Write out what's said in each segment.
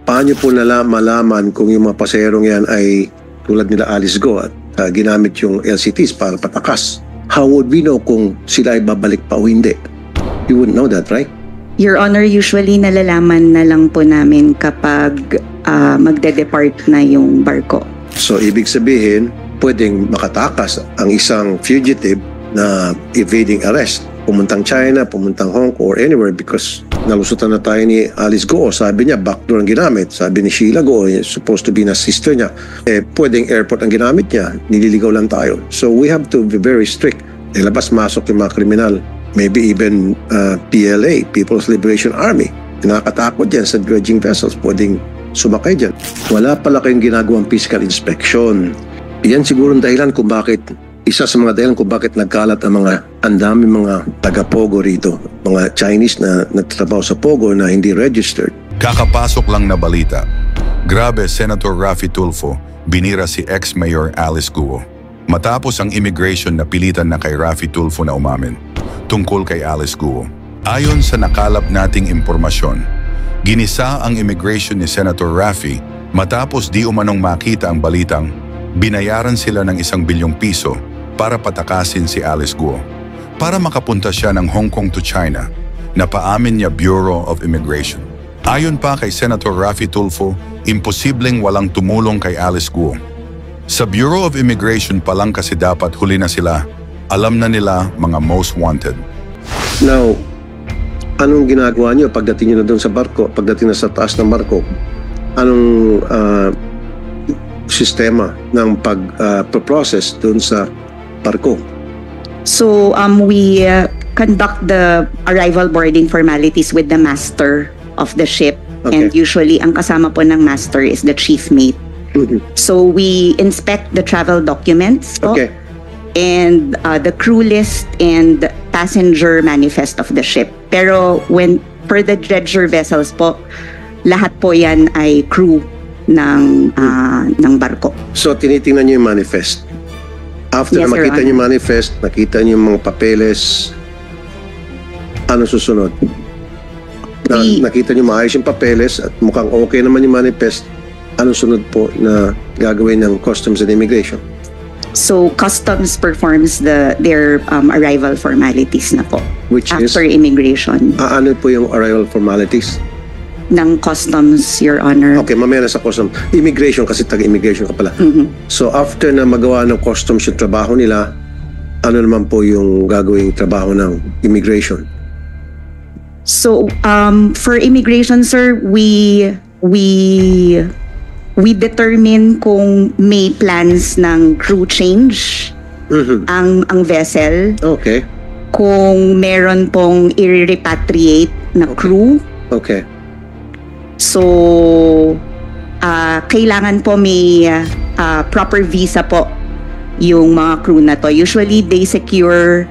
Paano po malaman kung yung mga paserong yan ay tulad nila Alice Go at ginamit yung LCTs para patakas? How would we know kung sila ay babalik pa o hindi? You wouldn't know that, right? Your Honor, usually nalalaman na lang po namin kapag magde-depart na yung barko. So, ibig sabihin, pwedeng makatakas ang isang fugitive na evading arrest. Pumuntang China, pumuntang Hong Kong, or anywhere because nalusutan na tayo ni Alice Go. Sabi niya, backdoor ang ginamit. Sabi ni Sheila Go, supposed to be na sister niya. Pwedeng airport ang ginamit niya. Nililigaw lang tayo. So we have to be very strict. Labas-masok yung mga kriminal. Maybe even PLA, People's Liberation Army. Nakakatakot yan sa dredging vessels. Pwedeng sumakay dyan. Wala pala kayong ginagawang physical inspection. Yan siguro ang dahilan kung bakit isa sa mga dahilan kung bakit nagkalat ang dami mga taga-Pogo rito. Mga Chinese na nagtatrabaho sa Pogo na hindi registered. Kakapasok lang na balita. Grabe, Senator Raffy Tulfo, binira si ex-mayor Alice Guo. Matapos ang immigration na pilitan na kay Raffy Tulfo na umamin tungkol kay Alice Guo. Ayon sa nakalap nating impormasyon, ginisa ang immigration ni Senator Raffy matapos di umanong makita ang balitang binayaran sila ng 1 bilyong piso para patakasin si Alice Guo. Para makapunta siya ng Hong Kong to China, na paamin niya Bureau of Immigration. Ayon pa kay Senator Raffy Tulfo, imposibleng walang tumulong kay Alice Guo. Sa Bureau of Immigration pa lang kasi dapat huli na sila. Alam na nila mga most wanted. Now, anong ginagawa niyo pagdating niyo na doon sa barko, pagdating na sa taas ng barko? Anong sistema ng pag-process doon sa barko? So we conduct the arrival boarding formalities with the master of the ship. Okay. And usually ang kasama po ng master is the chief mate. So we inspect the travel documents po, Okay. and the crew list and passenger manifest of the ship. Pero for the dredger vessels po, lahat po yan ay crew ng barko. So, tinitingnan niyo yung manifest. After Yes, na Your makita Honor. niyo yung manifest, nakita niyo yung mga papeles, ano susunod? Nakita niyo maayos yung papeles at mukhang okay naman yung manifest, ano sunod po na gagawin ng Customs and Immigration? So customs performs their arrival formalities na po. Which is? After immigration Ano po yung arrival formalities? ng customs, Your Honor. Okay, mamaya na sa customs. Immigration kasi taga-immigration ka pala. So after na magawa ng customs yung trabaho nila, ano naman po yung gagawing trabaho ng immigration? So for immigration, sir, we determine kung may plans ng crew change ang vessel, Okay. kung meron pong i-repatriate na crew. Okay. So kailangan po may proper visa po yung mga crew na to. Usually they secure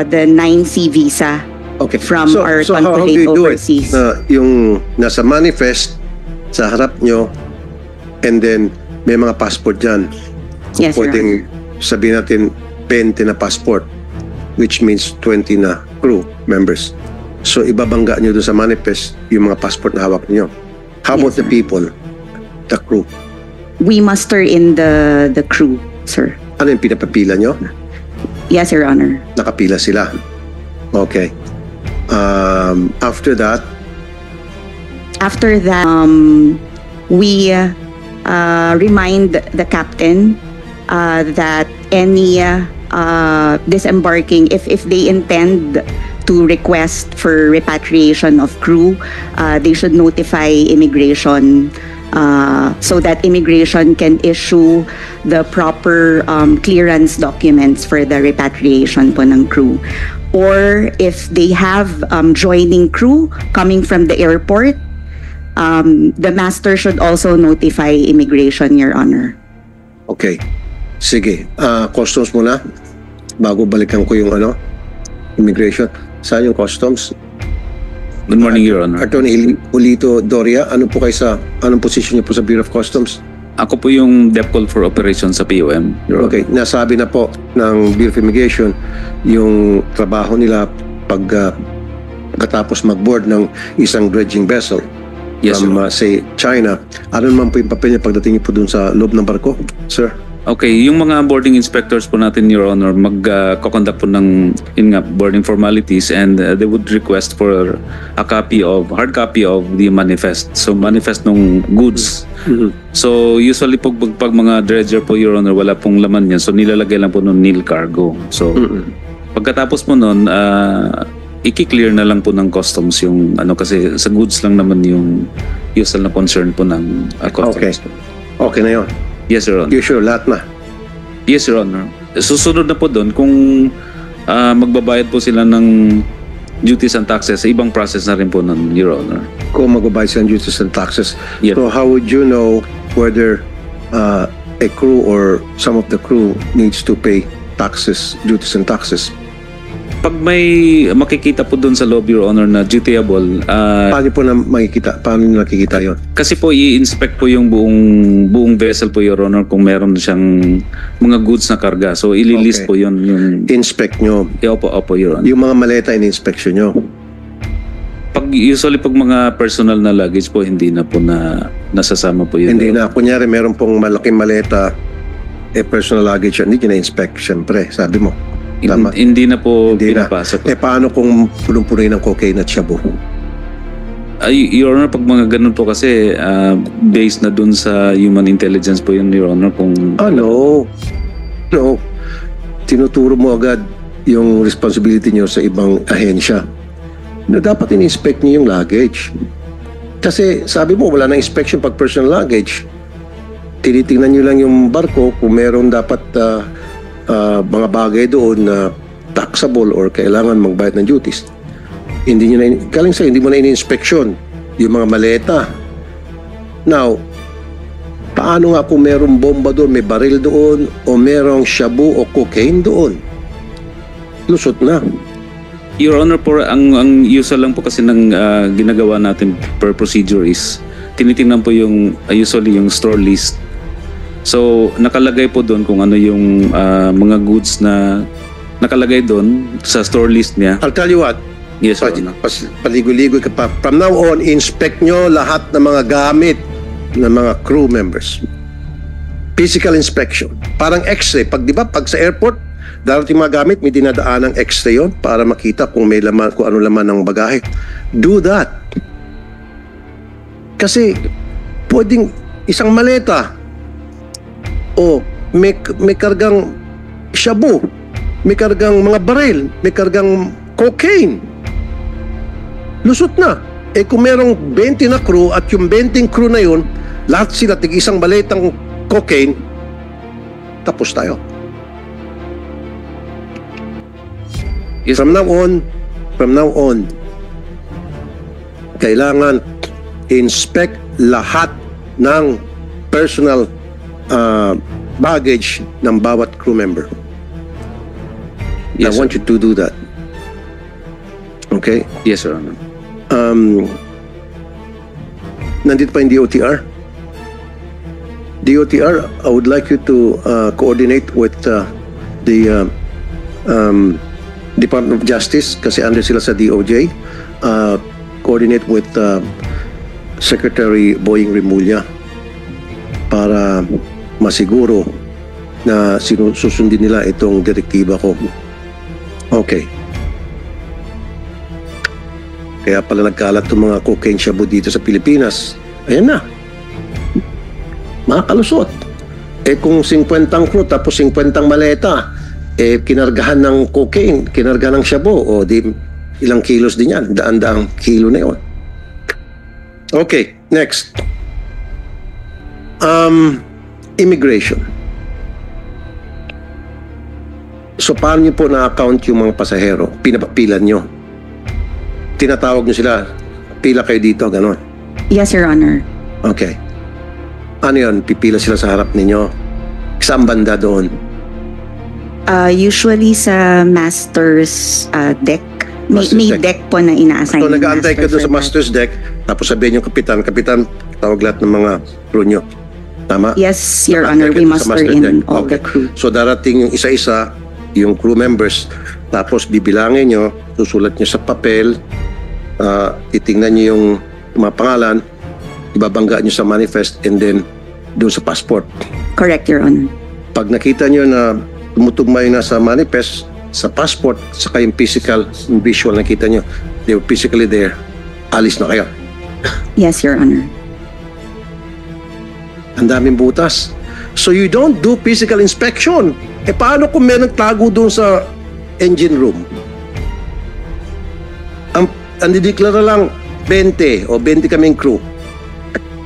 the 9C visa Okay. from our how do consulate you do overseas. it? Na yung nasa manifest sa harap nyo and then may mga passport dyan. Yes, Your Honor. Pwedeng sabihin natin 20 na passport, which means 20 na crew members. So ibabangga nyo doon sa manifest yung mga passport na hawak nyo. How about the people, the crew? We muster in the crew, sir. Ano yung pinapapila nyo? Yes, Your Honor. Nakapila sila. Okay. After that, we remind the captain that any disembarking, if they intend to request for repatriation of crew, they should notify immigration so that immigration can issue the proper clearance documents for the repatriation po ng crew. Or if they have joining crew coming from the airport, the master should also notify immigration, Your Honor. okay. Sige. Customs muna. Bago balikan ko yung immigration. Saan yung customs? Good morning, Your Honor. Attorney Julito Doria, anong position niyo po sa Bureau of Customs? Ako po yung DepCol for Operations sa POM, Your Honor. Okay, nasabi na po ng Bureau of Immigration yung trabaho nila pagkatapos mag-board ng isang dredging vessel. Yes, from, Your Honor. say, China. Ano naman po yung papel niya pagdating niyo po dun sa loob ng barko, sir? Okay, yung mga boarding inspectors po natin, Your Honor, mag-conduct po ng boarding formalities, and they would request for a hard copy of the manifest. So manifest ng goods. So usually pag mga dredger po, Your Honor, wala pong laman yan. So nilalagay lang po ng nil cargo. So pagkatapos po nun, i-clear na lang po ng customs yung kasi sa goods lang naman yung usual na concern po ng customs. Okay na yun. Yes, Your Honor. You sure, lahat na? Yes, Your Honor. Susunod na po doon kung magbabayad po sila ng duties and taxes, ibang process na rin po nun, Your Honor. Kung magbabayad sila ng duties and taxes. Yes. So how would you know whether a crew or some of the crew needs to pay taxes, duties and taxes? Pag may makikita po doon sa loob, Your Honor, na dutiable, Paano po na makikita? Paano nyo nakikita yun? kasi po i-inspect po yung buong vessel po, Your Honor, kung meron siyang mga goods na karga. So ililist Okay. po yun. Inspect nyo. Opo, Your Honor. Yung mga maleta in-inspection nyo. Usually pag mga personal na luggage po, hindi na po nasasama po yun. Hindi na. Kunyari, meron pong malaking maleta, personal luggage, hindi nyo na-inspect, syempre, sabi mo. Tama. Hindi na po Hindi na. pinapasok. Paano kung punong-punoy ng cocaine at shabu? Your Honor, pag mga ganun po kasi, based na dun sa human intelligence po yun, Your Honor, kung... No. Tinuturo mo agad yung responsibility nyo sa ibang ahensya. Dapat in-inspect nyo yung luggage. Kasi sabi mo, wala nang inspection pag personal luggage. Tinitingnan nyo lang yung barko kung meron dapat mga bagay doon na taxable or kailangan magbayad ng duties. Hindi mo na in-inspection yung mga maleta. Now, paano nga kung merong bomba doon, may baril doon, o merong shabu o cocaine doon? Lusot na. Your Honor, ang usual lang po kasi ng ginagawa natin per procedure is tinitingnan po yung usually yung store list. So, nakalagay po doon kung ano yung mga goods na nakalagay doon sa store list niya. I'll tell you what, Yes, Your Honor. paligoy-ligoy ka pa. From now on, inspect nyo lahat ng mga gamit ng mga crew members. Physical inspection. Parang x-ray. Di ba, pag sa airport, darating mga gamit, may dinadaan ng x-ray yun para makita kung may laman, kung ano laman ng bagahe. Do that. Kasi, pwedeng isang maleta, may kargang shabu, may kargang mga baril, may kargang cocaine. Lusot na. Kung merong 20 na crew at yung 20 crew na yun, lahat sila tig-isang maletang cocaine, tapos tayo. Yes. From now on, kailangan inspect lahat ng personal baggage ng bawat crew member. Yes, I want you to do that. Okay? Yes, Your Honor. Nandito pa yung DOTR. DOTR, I would like you to coordinate with the Department of Justice kasi under sila sa DOJ. Coordinate with Secretary Boying Rimulya para masiguro na susundin nila itong direktiba ko. Okay. Kaya pala nagkalat itong mga cocaine shabu dito sa Pilipinas. Ayan na. Makakalusot. Kung 50 crew tapos 50 maleta, kinargahan ng cocaine, kinargahan ng shabu, o di ilang kilos din yan. Daan-daang kilo na yun. Okay, next. Immigration. So, paano nyo po na-account yung mga pasahero? Pinapapilan nyo. Tinatawag nyo sila, pila kayo dito, gano'n. Yes, Your Honor. Okay. Ano yun? Pipila sila sa harap ninyo? Saan banda doon? Usually sa master's deck. Master's May deck. deck po na ina-assign. So, ng nag-aantay ka master doon sa for master's deck, tapos sabihin yung kapitan, tawag lahat ng mga crew nyo. Tama? that. Yes, Your Honor. Nag-aantay We ka doon sa muster master's deck. in all Okay. the crew. So, darating yung isa-isa, yung crew members, tapos bibilangin nyo, susulat nyo sa papel, titingnan nyo yung mga pangalan, ibabangga nyo sa manifest and then doon sa passport. Correct, Your Honor. Pag nakita nyo na tumutugmay na sa manifest, sa passport, saka yung physical, yung visual nakita nyo, they were physically there, alis na kayo. Yes, Your Honor. Ang daming butas. So you don't do physical inspection. Paano kung may nagtago doon sa engine room? Ang dideklara lang 20 o 20 kaming crew.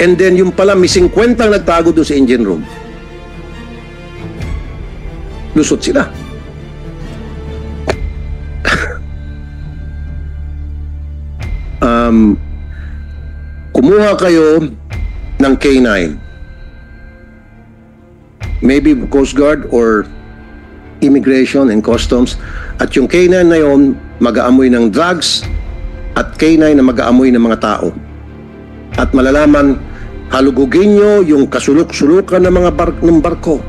And then yung pala may 50 ang nagtago doon sa engine room. Lusot sila. Kumuha kayo ng K9. Maybe Coast Guard or Immigration and Customs. At yung K9 na yon mag-aamoy ng drugs at K9 na mag-aamoy ng mga tao. At malalaman, halugugin nyo yung kasuluk-sulukan ng mga barko.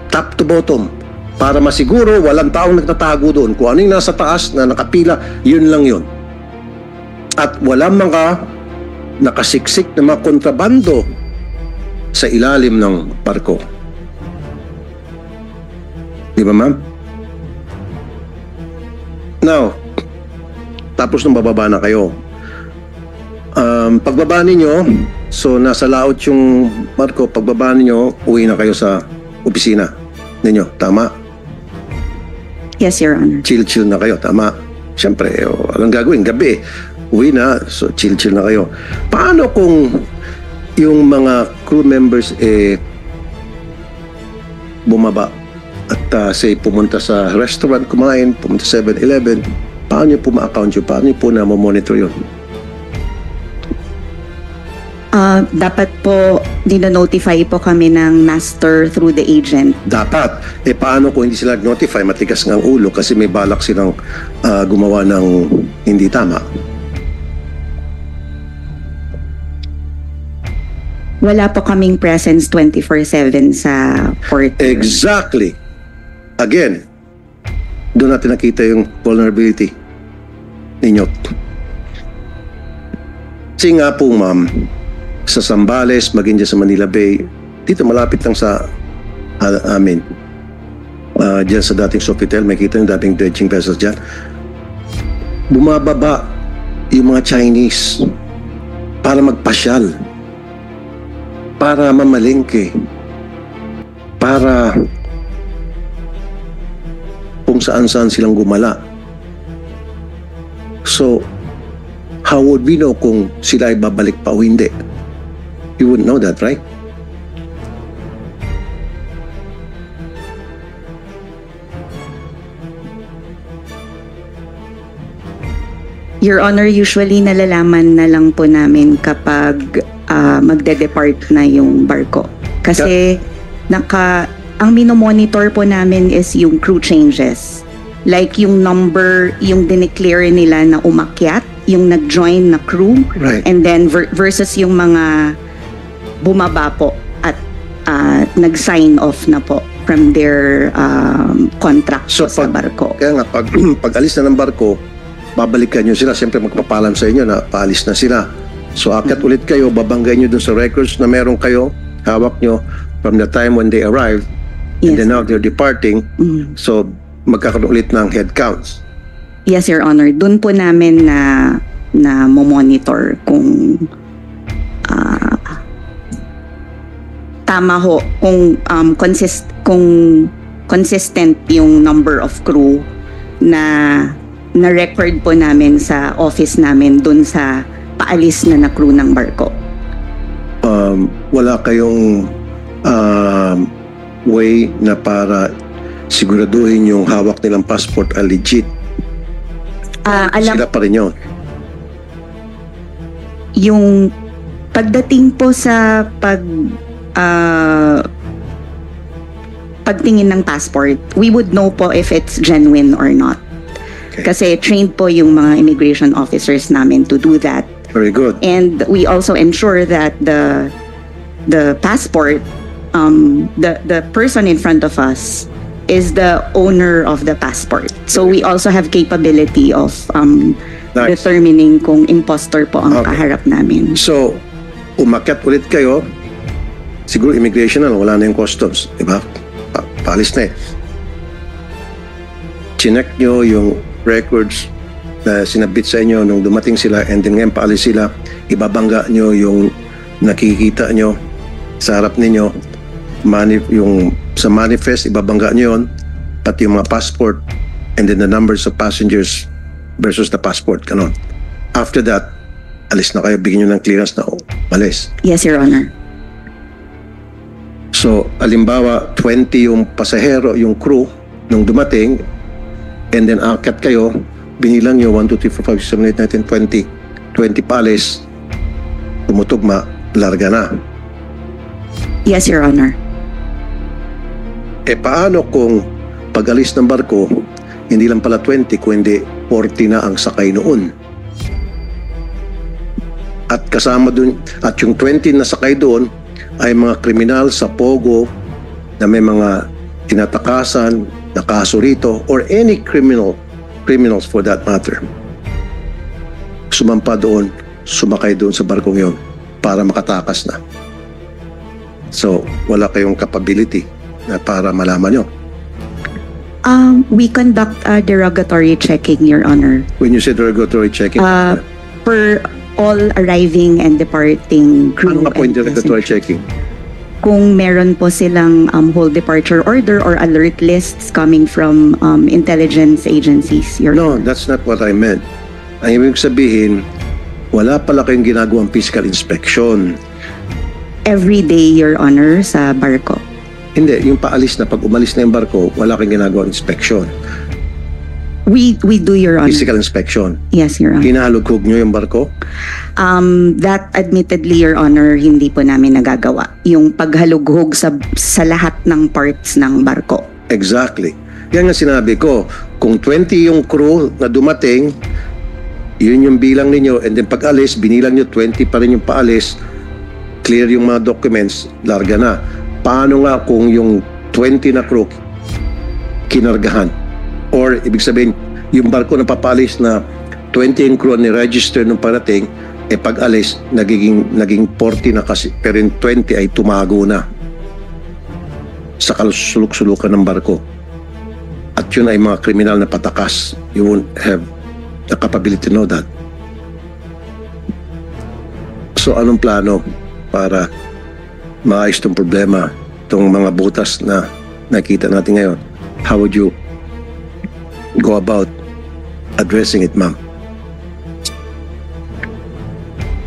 Top to bottom. Para masiguro walang taong nagtatago doon. Kung ano yung nasa taas na nakapila, yun lang yun. At walang mga nakasiksik na mga kontrabando sa ilalim ng barko. Di ba, ma'am? Now, tapos nung bababa na kayo. Pagbaba ninyo, so nasa laot yung barko, pagbaba ninyo, uwi na kayo sa opisina ninyo. Tama? Yes, Your Honor. Chill-chill na kayo. Tama? Siyempre, walang gagawin. Gabi, uwi na, so chill-chill na kayo. Paano kung yung mga crew members bumaba at say pumunta sa restaurant, kumain, pumunta sa 7-Eleven, paano nyo po ma-account yun? Paano nyo po na-monitor yun? Dapat po dino-notify po kami ng master through the agent. Dapat. Paano kung hindi sila notify? Matigas ng ulo kasi may balak silang gumawa ng hindi tama. Wala po kaming presence 24/7 sa port. Exactly. Again, doon natin nakita yung vulnerability ninyo. Kasi nga po, ma'am, sa Zambales, maging dyan sa Manila Bay, dito malapit lang sa amin. Dyan sa dating Sofitel, may kita yung dating dredging vessels dyan. Bumababa yung mga Chinese para magpasyal, para mamalengke, para kung saan-saan silang gumala. So, how would we know kung sila ay babalik pa o hindi? You wouldn't know that, right? Your Honor, usually nalalaman na lang po namin kapag magde-depart na yung barko. Kasi ang minomonitor po namin is yung crew changes. Like yung number, yung dineclare nila na umakyat, yung nag-join na crew, Right. and then versus yung mga bumaba po at nag-sign off na po from their contract So, sa barko. Kaya nga, pag alis na ng barko, babalikan nyo sila. Siyempre, magpapalam sa inyo na paalis na sila. So, akyat ulit kayo, babanggay nyo dun sa records na meron kayo, hawak nyo, from the time when they arrived, and Yes. then now they're departing. So, magkakaroon ulit ng head counts. Yes, Your Honor. Doon po namin na monitor kung tama ho, kung consistent yung number of crew na record po namin sa office namin doon sa paalis na crew ng barko. Wala kayong way na para siguraduhin yung hawak nilang passport ay legit. Sila pa rin yun. Yung pagdating po sa pagtingin ng passport, we would know po if it's genuine or not. Okay. Kasi trained po yung mga immigration officers namin to do that. Very good. And we also ensure that the passport, the person in front of us is the owner of the passport. So we also have capability of Nice. determining kung impostor po ang Okay. kaharap namin. So, umakyat ulit kayo, siguro immigration na, wala na yung customs, di ba? Paalis na eh. Chinek nyo yung records na sinabit sa inyo nung dumating sila, and then ngayon paalis sila, ibabangga nyo yung nakikita nyo sa harap ninyo, yung sa manifest, ibabangga nyo yun, pati yung mga passport, and then the numbers of passengers versus the passport, kanon. After that, alis na kayo, bigyan nyo ng clearance na malis. Yes, Your Honor. So, alimbawa, 20 yung pasahero, yung crew, nung dumating, and then akyat kayo, binilang nyo, 1, 2, 3, 4, 5, 6, 7, 8, 9, 10, 20 palis, tumutugma, larga na. Yes, Your Honor. Paano kung pag-alis ng barko, hindi lang pala 20, kundi 40 na ang sakay noon? At kasama dun, at yung 20 na sakay doon ay mga kriminal sa Pogo na may mga tinatakasan na kaso rito, or any criminals for that matter. Sumampa doon, sumakay doon sa barkong yon para makatakas na. So, wala kayong capability na para malaman nyo. We conduct a derogatory checking, Your Honor. When you say derogatory checking, Per all arriving and departing crew. ano nga po yung and derogatory passengers. checking? Kung meron po silang whole departure order or alert lists coming from intelligence agencies, Your No, Honor. that's not what I meant. Ang ibig sabihin, wala pala kayong ginagawang physical inspection. Every day, Your Honor, sa barko. Hindi, yung paalis na, pag umalis na yung barko, wala kayong ginagawang inspection. We do, Your Honor. Physical inspection. Yes, Your Honor. Hinahalughog nyo yung barko? That admittedly, Your Honor, hindi po namin nagagawa. Yung paghalughog sa lahat ng parts ng barko. Exactly. Yan nga sinabi ko. Kung 20 yung crew na dumating, yun yung bilang ninyo, and then pag alis, binilang nyo 20 pa rin yung paalis, clear yung mga documents, larga na. Paano nga kung yung 20 na crew kinargahan? Or ibig sabihin, yung barko na papalis na 20 yung crew ni register nung parating, pag alis, naging 40 na kasi, pero yung 20 ay tumago na sa kasuluk-sulukan ng barko. At yun ay mga kriminal na patakas. You won't have the capability to know that. So anong plano para maayos itong problema, itong mga butas na nakita natin ngayon? How would you go about addressing it, ma'am?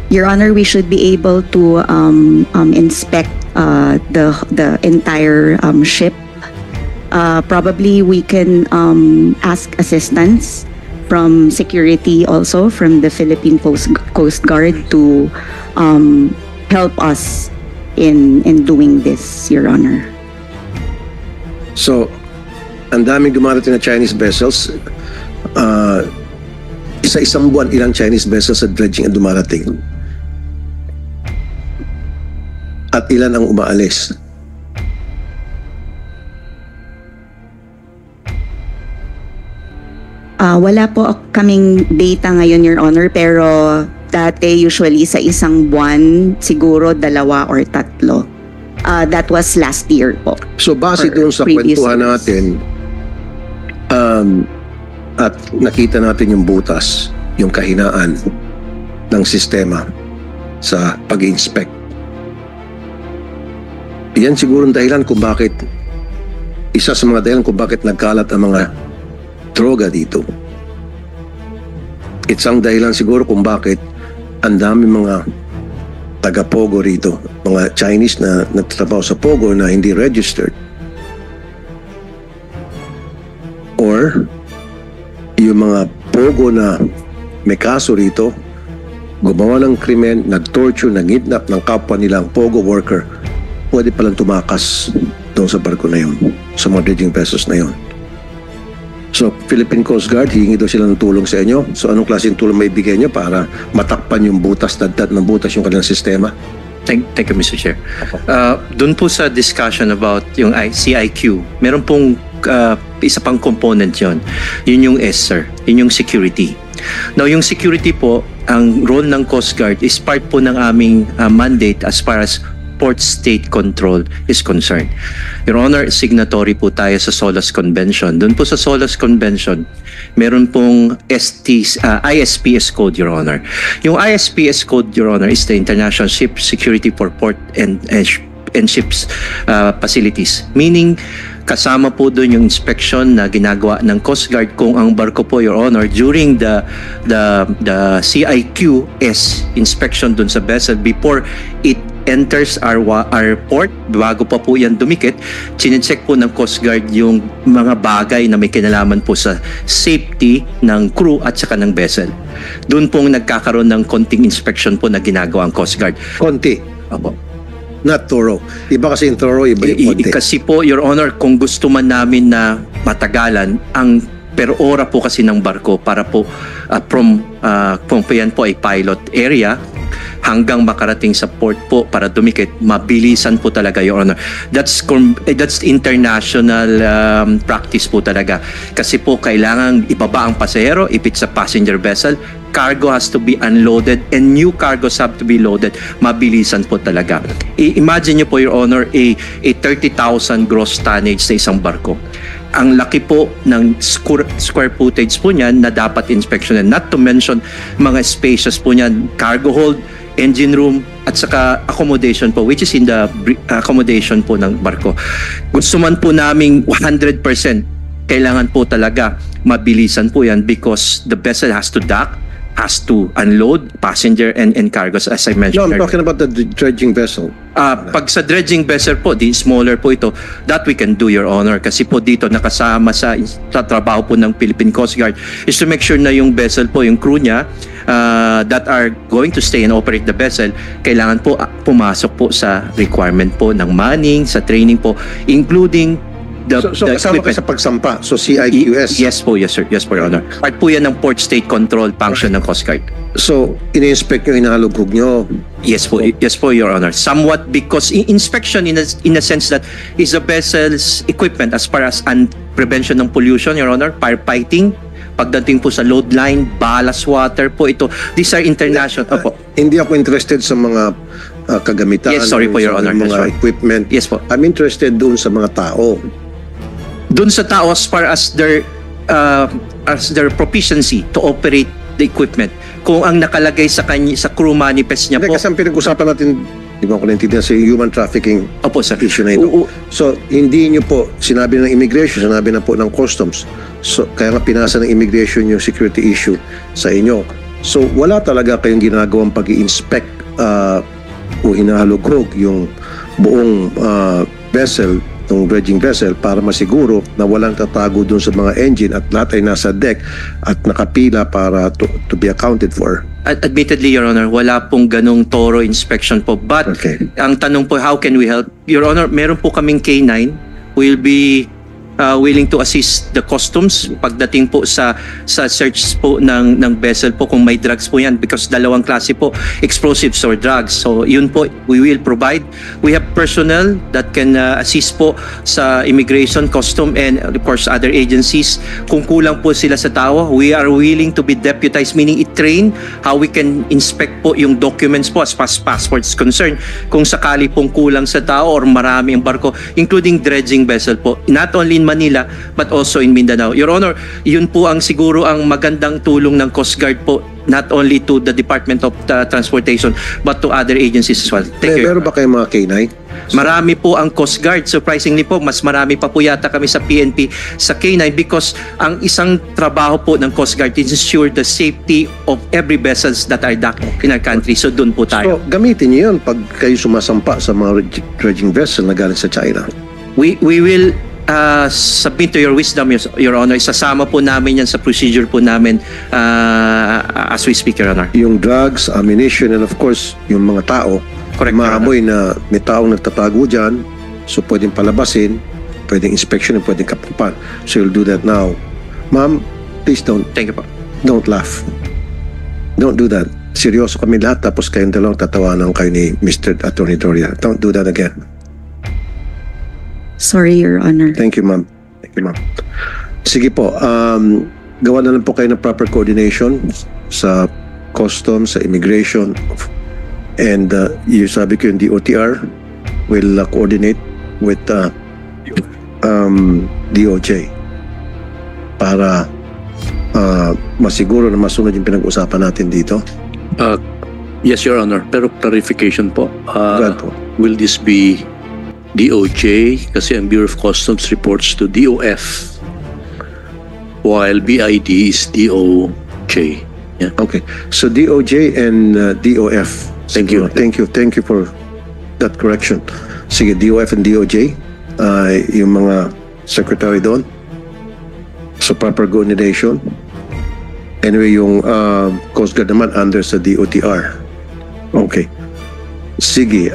Your Honor, we should be able to inspect the entire ship. Probably we can ask assistance from security, also from the Philippine Coast Guard, to help us in doing this, Your Honor. So, ang daming dumarating na Chinese vessels. Isa-isang buwan, ilang Chinese vessels sa dredging ang dumarating? At ilan ang umaalis? Wala po kaming data ngayon, Your Honor, pero dati usually sa isang buwan, siguro 2 or 3. That was last year po. So, base For doon sa previous kwentuhan years. natin, at nakita natin yung butas, yung kahinaan ng sistema sa pag-inspect. Yan siguro ang dahilan kung bakit, isa sa mga dahilan kung bakit nagkalat ang mga droga dito. Isang dahilan siguro kung bakit ang dami mga taga-Pogo rito, mga Chinese na nagtatrabaho sa Pogo na hindi registered. Or yung mga Pogo na may kaso rito, gumawa ng krimen, nag-torture, nag-kidnap ng kapwa nilang Pogo worker, pwede palang tumakas doon sa barko na yun, sa mga dredging vessels na yun. So, Philippine Coast Guard, hihingi daw sila ng tulong sa inyo. So, anong klaseng tulong may bigay nyo para matakpan yung butas, dagdag ng butas yung kanilang sistema? Thank you, Mr. Chair. Doon po sa discussion about yung CIQ, meron pong isa pang component yon. Yun yung S, sir. Yun yung security. Now, yung security po, ang role ng Coast Guard is part po ng aming mandate as far as port state control is concerned. Your Honor, signatory po tayo sa SOLAS Convention. Doon po sa SOLAS Convention, meron pong ISPS Code, Your Honor. Yung ISPS Code, Your Honor, is the International Ship Security for Port and Ships Facilities. Meaning, kasama po doon yung inspection na ginagawa ng Coast Guard kung ang barko po, Your Honor, during the CIQS inspection doon sa vessel before it enters our port, bago pa po yan dumikit, chinecheck po ng Coast Guard yung mga bagay na may kinalaman po sa safety ng crew at saka ng vessel. Doon pong nagkakaroon ng konting inspection po na ginagawa ang Coast Guard. Konti. Opo. Not thorough. Iba kasi yung thorough, iba yung konti. Kasi po, Your Honor, kung gusto man namin na matagalan, ang per ora po kasi ng barko para po from yan po ay pilot area hanggang makarating sa port po para dumikit, mabilisan po talaga, Your Honor. That's international practice po talaga. Kasi po kailangan ibaba ang pasahero if it's a passenger vessel. Cargo has to be unloaded and new cargos have to be loaded. Mabilisan po talaga. Imagine nyo po, Your Honor, a 30,000 gross tonnage sa isang barko. Ang laki po ng square footage po niyan na dapat inspeksyonan. Not to mention mga spaces po niyan, cargo hold, engine room, at saka accommodation po, which is in the accommodation po ng barko. Gusto man po naming 100%, kailangan po talaga mabilisan po yan because the vessel has to dock, has to unload passenger and cargos, as I mentioned. No, I'm talking about the dredging vessel. Pag sa dredging vessel po, di smaller po ito, that we can do, Your Honor. Kasi po dito nakasama sa trabaho po ng Philippine Coast Guard is to make sure na yung vessel po, yung crew niya, that are going to stay and operate the vessel, kailangan po pumasok po sa requirement po ng manning, sa training po, including So kasama kayo sa pagsampa. So CIQS. Yes po, yes sir. Yes po, Your Honor. Part po yan ng port state control function ng Coast Guard. So ini-inspect nyo, inahalugog nyo. Yes po, Your Honor. Somewhat because inspection in a sense that is the vessel's equipment as far as prevention ng pollution, Your Honor, firefighting, pagdating po sa load line, ballast water po ito. These are international. Opo. Hindi ako interested sa mga kagamitan. Yes, sorry po, Your Honor. Mga equipment. Yes po. I'm interested doon sa mga tao. Doon sa tao as far as their proficiency to operate the equipment. Kung ang nakalagay sa crew manifest niya po. Kasi ang pinag-usapan natin, di ba ko naintindihan sa human trafficking issue na ito. So, hindi nyo po sinabi ng immigration, sinabi na po ng customs. So, kaya nga pinasa ng immigration yung security issue sa inyo. So, wala talaga kayong ginagawang pag-i-inspect o hinahalugog yung buong vessel, ng dredging vessel, para masiguro na walang tatago dun sa mga engine at lahat ay nasa deck at nakapila para to be accounted for. Admittedly, Your Honor, wala pong ganong thorough inspection po. But ang tanong po, how can we help? Your Honor, meron po kaming K9. We'll be willing to assist the customs pagdating po sa search po ng vessel po kung may drugs po yan, because dalawang klase po, explosives or drugs. So yun po, we will provide. We have personnel that can assist po sa immigration, custom, and of course other agencies. Kung kulang po sila sa tao, we are willing to be deputized, meaning i-train how we can inspect po yung documents po as far as passports concerned. Kung sakali pong kulang sa tao or marami ang barko, including dredging vessel po, not only in Manila but also in Mindanao. Your Honor, yun po ang siguro ang magandang tulong ng Coast Guard po, not only to the Department of Transportation but to other agencies as well. Thank you. Meron ba kayong mga K9? Marami po ang Coast Guard. Surprisingly po, mas marami pa po yata kami sa PNP sa K9 because ang isang trabaho po ng Coast Guard is ensure the safety of every vessels that are docked in our country. So doon po tayo. So gamitin niyo yun pag kayo sumasampa sa mga dredging vessel na galing sa China. We will submit to your wisdom, Your Honor. Isasama po namin yan sa procedure po namin as we speak, Your Honor. Yung drugs, ammunition, and of course, yung mga tao, Correct, maamoy na may taong nagtatago dyan, so pwedeng palabasin, pwedeng inspection, and pwedeng kapupan. So you'll do that now. Ma'am, please don't laugh. Don't do that. Seryoso kami lahat, tapos kayong dalawang tatawanan kayo ni Mr. Attorney Doria. Don't do that again. Sorry, Your Honor. Thank you, ma'am. Thank you, ma'am. Sige po. gawa na lang po kayo ng proper coordination sa customs, sa immigration, and sabi ko yung DOTR will coordinate with DOJ para masiguro na masunod yung pinag-usapan natin dito. Yes, Your Honor. Pero clarification po. Go ahead po. Will this be DOJ? Kasi ang Bureau of Customs reports to DOF while BID is DOJ. Yeah. Okay. So DOJ and DOF. Thank you. Thank you for that correction. Sige, DOF and DOJ, yung mga secretary doon. So proper coordination. Anyway, yung Coast Guard naman under sa DOTR. Okay. Sige.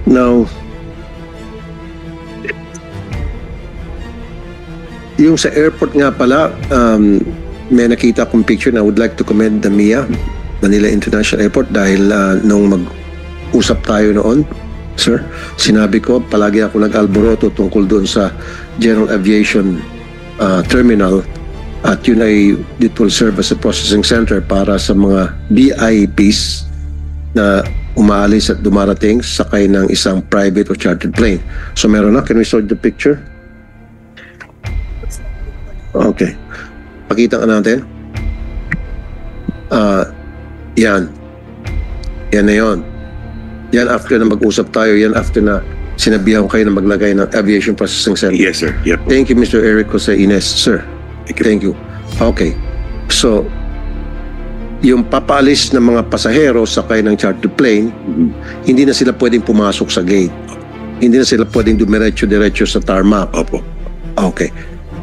Now, yung sa airport nga pala, may nakita akong picture na I would like to commend the MIA, Manila International Airport, dahil nung mag-usap tayo noon, sir, sinabi ko, palagi ako nag-alboroto tungkol doon sa General Aviation Terminal, at yun ay, it will serve as a processing center para sa mga VIPs na umaalis at dumarating sakay ng isang private o chartered plane. So meron na, can we show the picture? Okay. Pakita ka natin. Yan. Yan na yun. Yan after na mag-usap tayo. Yan after na sinabihan ko kayo na maglagay ng Aviation Processing Center. Yes, sir. Yep. Thank you, Mr. Eric Jose Ines. Sir. Thank you. Okay. So, yung papaalis ng mga pasahero sakay ng chartered plane, hindi na sila pwedeng pumasok sa gate. Hindi na sila pwedeng dumiretso-diretso sa tarmac. Opo. Okay.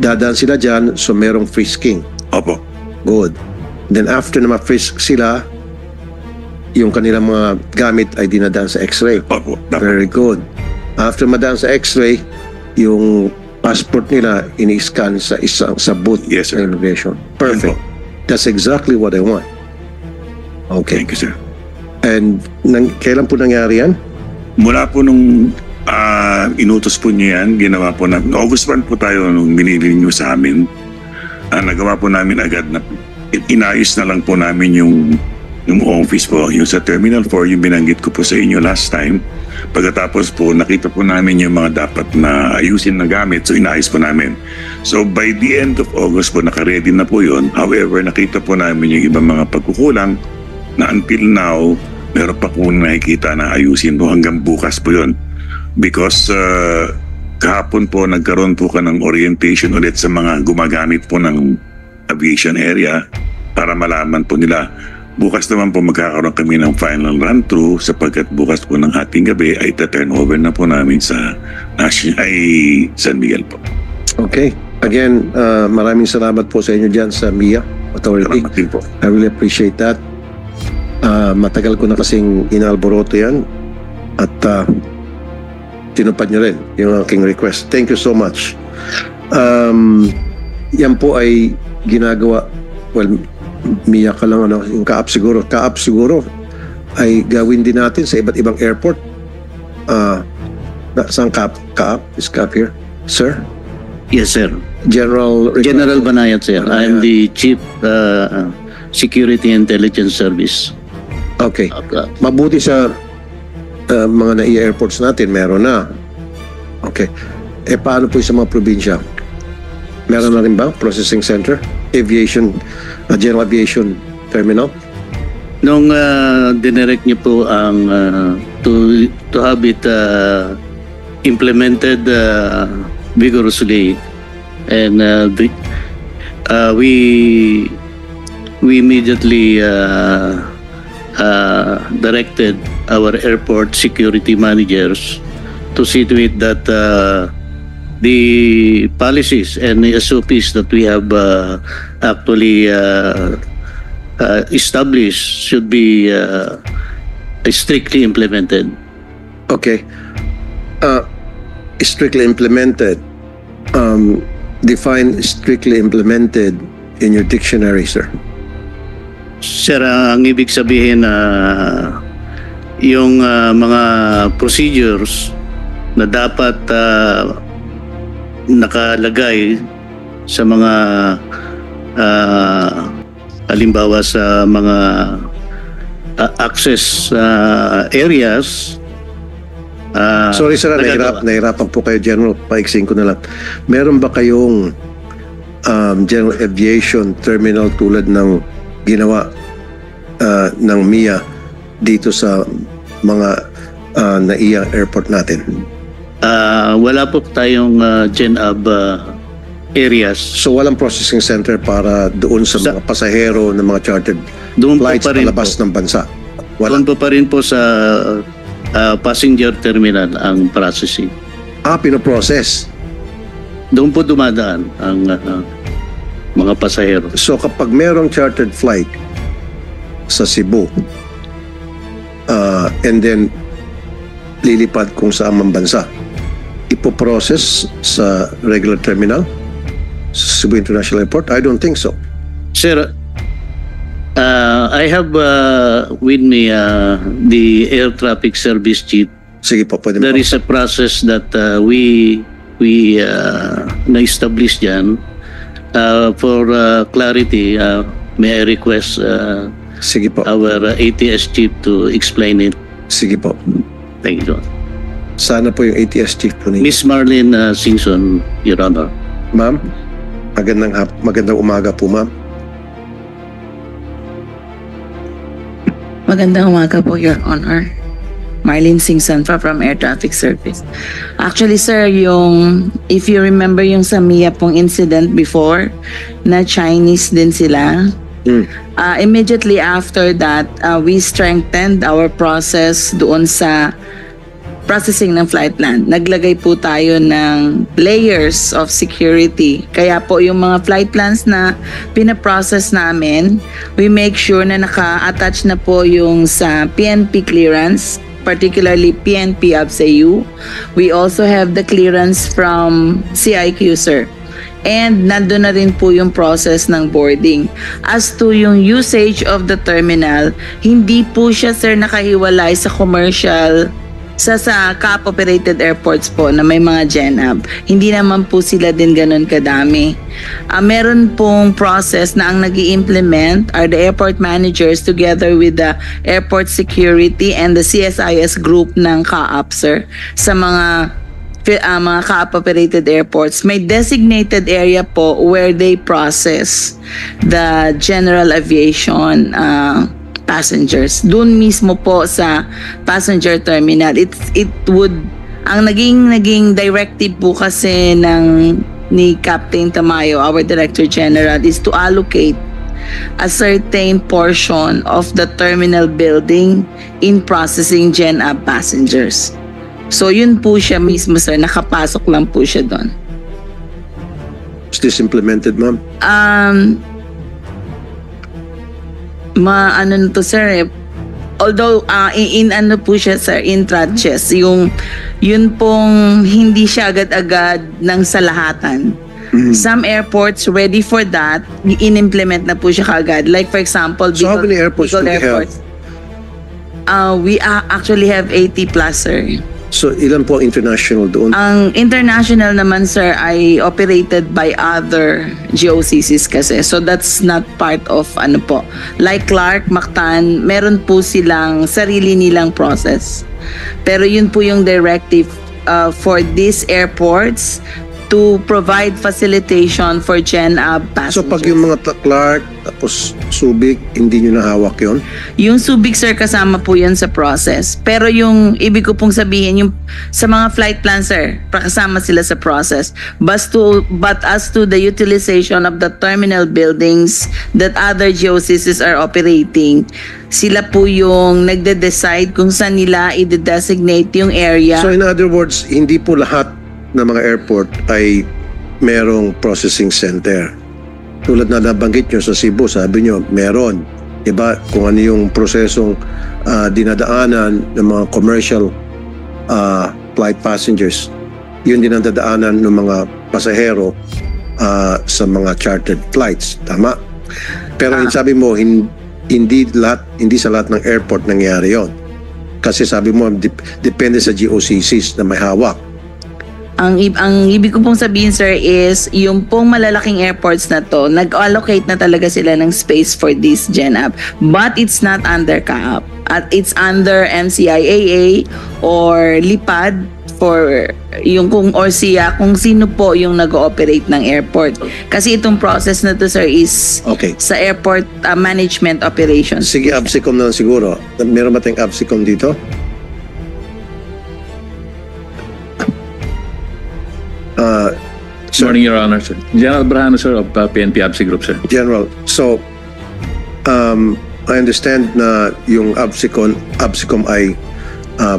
Dadaan sila dyan, so merong frisking. Opo. Good. Then after na ma-frisk sila, yung kanilang mga gamit ay dinadaan sa x-ray. Opo. Very good. After madaan sa x-ray, yung passport nila ini-scan sa booth Yes, sir. ng immigration. Perfect. Yan That's exactly what I want. Okay. Thank you, sir. And kailan po nangyari yan? Mula po nung inutos po niyo yan, ginawa po namin. August 1 po tayo nung binili niyo sa amin. Nagawa po namin agad na inayos na lang po namin yung office po. Yung sa Terminal 4, yung binanggit ko po sa inyo last time. Pagkatapos po, nakita po namin yung mga dapat na ayusin na gamit. So, inayos po namin. So, by the end of August po, naka-ready na po yun. However, nakita po namin yung ibang mga pagkukulang na until now, meron pa po nakikita na ayusin po hanggang bukas po yun. Because kahapon po, nagkaroon po ka ng orientation ulit sa mga gumagamit po ng aviation area para malaman po nila. Bukas naman po magkakaroon kami ng final run-through sapagkat bukas po ng ating gabi ay turn over na po namin sa San Miguel po. Okay. Again, maraming salamat po sa inyo dyan sa MIA Authority. Salamat din po. I really appreciate that. Matagal ko na kasing inalboroto yan at tinupad nyo rin yung aking request. Thank you so much. Yan po ay ginagawa, well, MIA ka lang, ano, yung Kaap siguro. Kaap siguro ay gawin din natin sa iba't ibang airport. Saan Kaap? Kaap? Is Kaap here? Sir? Yes, sir. General Banayat, sir. I'm the Chief Security Intelligence Service. Okay. Mabuti sa mga NAIA airports natin, meron na. Okay. Paano po sa mga probinsya? Meron na rin ba? Processing Center? Aviation, General Aviation Terminal? Nung dinirect niyo po ang to have it implemented vigorously, and we immediately directed our airport security managers to see to it that the policies and the SOPs that we have actually established should be strictly implemented. Okay. Strictly implemented. Define strictly implemented in your dictionary, sir. Sir, ang ibig sabihin na yung mga procedures na dapat nakalagay sa mga halimbawa sa mga access areas. Sorry sir, nagagawa. nahirapan po kayo, General. Paiksin ko na lang. Meron ba kayong general aviation terminal tulad ng ginawa ng MIA dito sa mga NAIA airport natin? Wala po tayong GenAb areas. So walang processing center para doon sa mga pasahero ng mga chartered Doon po flights pa rin palabas po. ng bansa? Doon po pa rin po sa passenger terminal ang processing. Pinoprocess. Doon po dumadaan ang mga pasahero. So kapag merong chartered flight sa Cebu and then lilipad kung saan man bansa, ipoprocess sa regular terminal sa Cebu International Airport? I don't think so. Sir, I have with me the air traffic service chief. Sige po, pwede There mo. is a process that we na-establish dyan. For clarity, may I request Sige po. our ATS chief to explain it. Sige po. Thank you. Sana po yung ATS chief po ninyo. Miss Marlene Singson, Your Honor. Ma'am, magandang umaga po, ma'am. Magandang umaga po, Your Honor. Marlene Singson from Air Traffic Service. Actually, sir, if you remember yung sa MIA pong incident before, na Chinese din sila, immediately after that, we strengthened our process doon sa processing ng flight plan. Naglagay po tayo ng layers of security. Kaya po yung mga flight plans na pinaprocess namin, we make sure na naka-attach na po yung sa PNP clearance, particularly PNP ABSEU. We also have the clearance from CIQ, sir. And nandun na rin po yung process ng boarding. As to yung usage of the terminal, hindi po siya, sir, nakahiwalay sa commercial, sa CAAP-operated airports po na may mga GenAb. Hindi naman po sila din ganun kadami. Meron pong process na ang nag-i-implement are the airport managers together with the airport security and the CSIS group ng CAAP, sir, sa mga CAAP-operated airports. May designated area po where they process the general aviation passengers. Doon mismo po sa passenger terminal. Ang naging directive po kasi ni Captain Tamayo, our Director General, is to allocate a certain portion of the terminal building in processing GenAb passengers. So yun po siya mismo, sir. Nakapasok lang po siya doon. Is this implemented, ma'am? Ano to, sir, although in ano po siya, sir, in tranches, yun pong hindi siya agad-agad ng salahatan. Some airports ready for that, in-implement na po siya kaagad. Like for example, So how many airports do we have? We actually have 80 plus, sir. So ilan po ang international doon? Ang international naman, sir, ay operated by other GOCCs kasi. So that's not part of ano po. Like Clark, Mactan, meron po silang sarili nilang process. Pero yun po yung directive for these airports to provide facilitation for GenAb So passengers. pag yung mga Clark, tapos Subic, hindi nyo nahawak yun? Yung Subic, sir, kasama po yan sa process. Pero yung ibig ko pong sabihin, yung sa mga flight plans, sir, kasama sila sa process. But as to the utilization of the terminal buildings that other GOCCs are operating, sila po yung nagde-decide kung saan nila i-designate yung area. So in other words, hindi po lahat ng mga airport ay merong processing center. Tulad na nabanggit nyo sa Cebu, sabi nyo, meron. Diba? Kung ano yung prosesong dinadaanan ng mga commercial flight passengers, yun din ang dadaanan ng mga pasahero sa mga chartered flights. Tama? Pero sabi mo, hindi sa lahat ng airport nangyari yon. Kasi sabi mo, depende sa GOCCs na may hawak. Ang ibig ko pong sabihin, sir, is yung pong malalaking airports na to, nag-allocate na talaga sila ng space for this GenApp. But it's not under CAAP. At it's under MCIAA or LIPAD for yung kung or siya kung sino po yung nag-ooperate ng airport. Kasi itong process na to, sir, is Okay. sa airport management operations. Sige, ABSICOM na lang siguro. Meron ba tayong ABSICOM dito? Good morning, Your Honor, sir. General Brahano, sir, of PNP ABSI Group, sir. General, so I understand na yung ABSICOM ay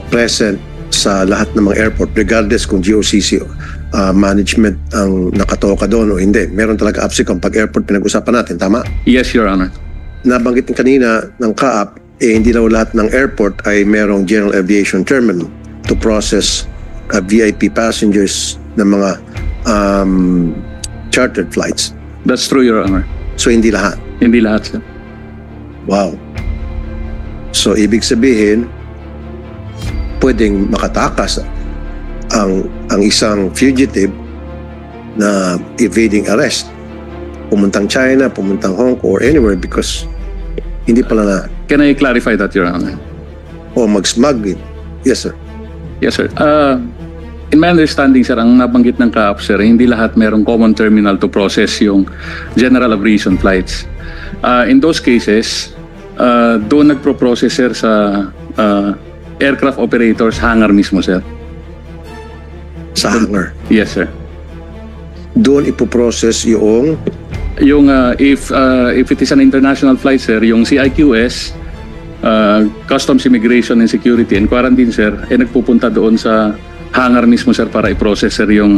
present sa lahat ng mga airport regardless kung GOCC management ang nakatoka doon o hindi. Meron talaga ABSICOM pag airport pinag-usapan natin, tama? Yes, Your Honor. Nabanggit kanina ng CAAP, hindi daw lahat ng airport ay merong General Aviation Terminal to process VIP passengers ng mga chartered flights. That's true, Your Honor. So hindi lahat. Hindi lahat, sir. Wow. So ibig sabihin, pwedeng makatakas ang isang fugitive na evading arrest. Pumuntang China, pumuntang Hong Kong or anywhere because hindi pala na Can I clarify that, Your Honor? o mag-smuggle. Yes, sir. Yes, sir. In my understanding, sir, ang nabanggit ng CAAP, sir, hindi lahat merong common terminal to process yung general aviation flights. In those cases, doon nagpro-process, sir, sa aircraft operators hangar mismo, sir. Sa hangar. Yes, sir. Doon ipoprocess yung Yung if it is an international flight, sir, yung CIQS, Customs, Immigration and Security and Quarantine, sir, nagpupunta doon sa hangar mismo, sir, para i-process, sir, yung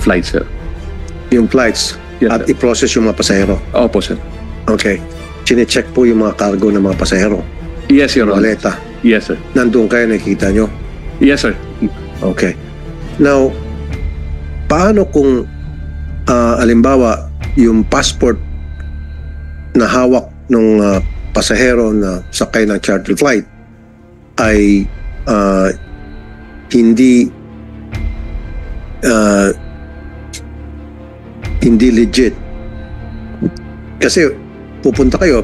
flight, sir. yung flights Yes, at sir. i-process yung mga pasahero. Opo, sir. Okay. Chine-check po yung mga cargo ng mga pasahero. Yes, Your Honor. Maleta. Yes, sir. Nandun kayo, nakikita nyo. Yes, sir. Okay. Now, paano kung alimbawa yung passport na hawak ng pasahero na sakay ng charter flight ay hindi legit. Kasi pupunta kayo,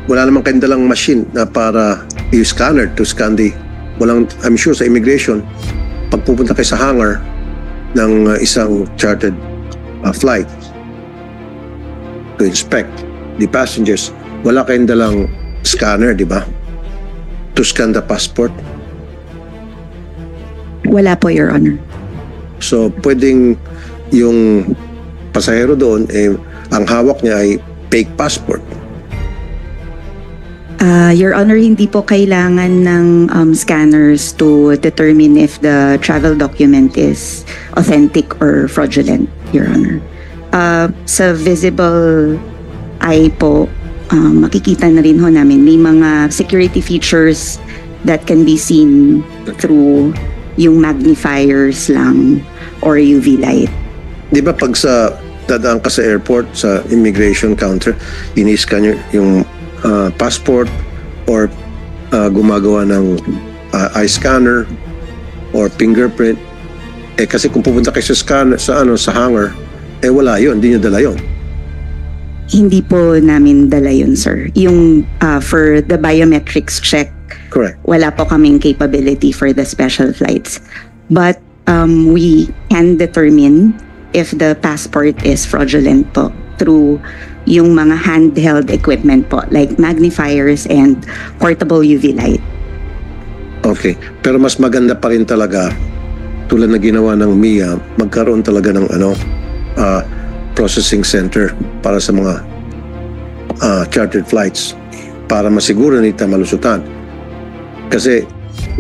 wala namang kayong dalang machine na para i-scanner to scan I'm sure sa immigration, pag pupunta kayo sa hangar ng isang chartered flight to inspect the passengers, wala kayong dalang scanner, di ba? To scan the passport. Wala po, Your Honor. So, pwedeng yung pasahero doon, ang hawak niya ay fake passport. Your Honor, hindi po kailangan ng scanners to determine if the travel document is authentic or fraudulent, Your Honor. Sa visible eye po, makikita na rin ho namin may mga security features that can be seen through yung magnifiers lang or UV light. Di ba pag dadaan ka sa airport, sa immigration counter, ini-scan yung passport or gumagawa ng eye scanner or fingerprint. Kasi kung pupunta kayo sa hangar, wala yun, hindi nyo dala yun. Hindi po namin dala yun, sir. Yung for the biometrics check, Correct. wala po kaming capability for the special flights. But we can determine if the passport is fraudulent po through yung mga handheld equipment po, like magnifiers and portable UV light. Okay. Pero mas maganda pa rin talaga, tulad na ginawa ng MIA, magkaroon talaga ng processing center para sa mga chartered flights para masiguro nito malusutan. Kasi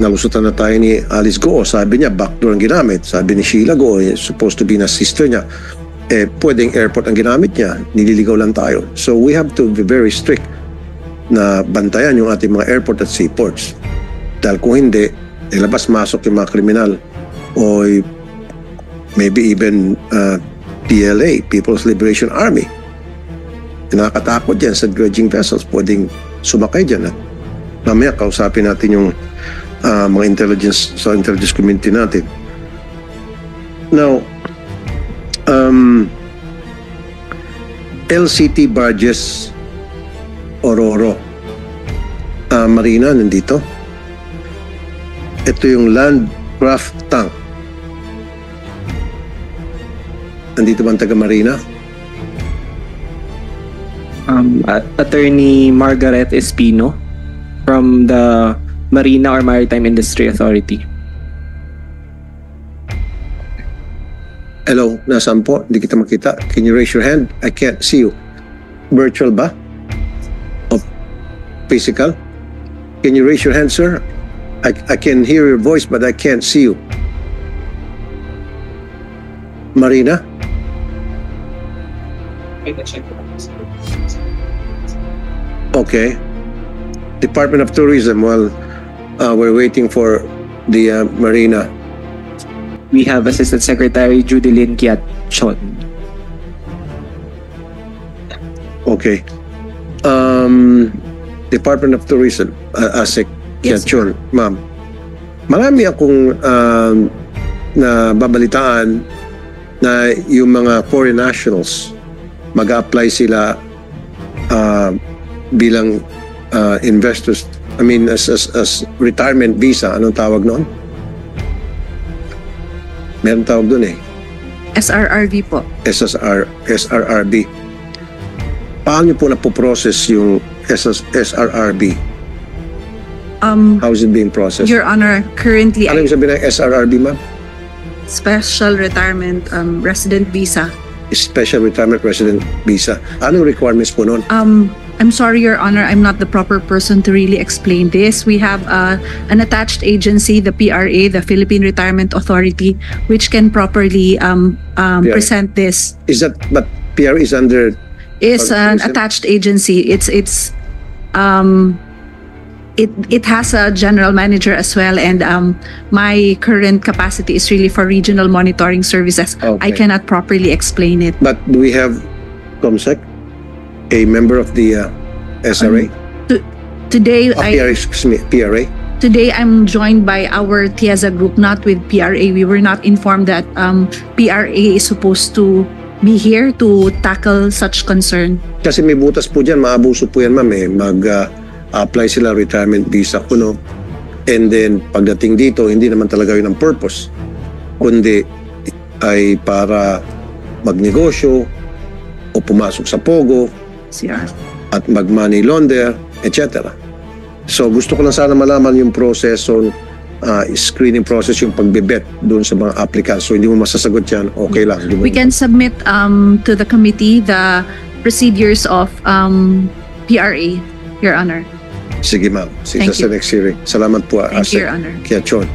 nalusutan na tayo ni Alice Go. Sabi niya, backdoor ang ginamit. Sabi ni Sheila Go, supposed to be na sister niya. Pwedeng airport ang ginamit niya. Nililigaw lang tayo. So we have to be very strict na bantayan yung ating mga airport at seaports. Dahil kung hindi, labas-masok yung mga kriminal o maybe even PLA, People's Liberation Army. Nakakatakot yan sa dredging vessels. Pwedeng sumakay dyan. Mamaya kausapin natin yung mga intelligence community natin. Now, LCT barges Ororo Marina nandito. Ito yung Landcraft tank. Nandito ba ang taga Marina? Attorney Margaret Espino from the Marina or Maritime Industry Authority. Hello, nasaan po? Hindi kita makita. Can you raise your hand? I can't see you. Virtual ba? O physical? Can you raise your hand, sir? I can hear your voice but I can't see you. Marina? Okay. Department of Tourism, while we're waiting for the Marina. We have Assistant Secretary Judilyn Kiat-Chon. Okay. Department of Tourism, ASEC Kiat-Chon. Ma'am, marami akong nababalitaan na yung mga foreign nationals mag-apply sila bilang investors, I mean as retirement visa, anong tawag noon? Meron tawag doon eh. SRRB po. SRRB. Paano po na-process yung SRRB? How is it being processed? Your Honor, currently Ano yung sabihin ng SRRB, ma'am? Special Retirement Resident Visa. Special Retirement Resident Visa. Anong requirements po noon? I'm sorry, Your Honor, I'm not the proper person to really explain this. We have an attached agency, the PRA, the Philippine Retirement Authority, which can properly present this. Is that, but PRA is under... Is an attached agency. It has a general manager as well, and my current capacity is really for regional monitoring services. Okay. I cannot properly explain it. But do we have COMSEC, a member of the SRA? Today, PRA, excuse me, PRA? Today, I'm joined by our TIAZA group, not with PRA. We were not informed that PRA is supposed to be here to tackle such concern. Kasi may butas po dyan, maabuso po yan, ma'am eh. Mag-apply sila retirement visa kuno. And then, pagdating dito, hindi naman talaga yun ang purpose. Kundi ay para magnegosyo o pumasok sa Pogo at mag-money launder, etc. So, gusto ko lang sana malaman yung proseso, screening process, yung pagbebet doon sa mga applicants. So, hindi mo masasagot yan, okay lang. We can submit to the committee the procedures of PRA, Your Honor. Sige, ma'am. Sige, sa next hearing. Salamat po. Thank you, Your Honor. Kiat-Chon.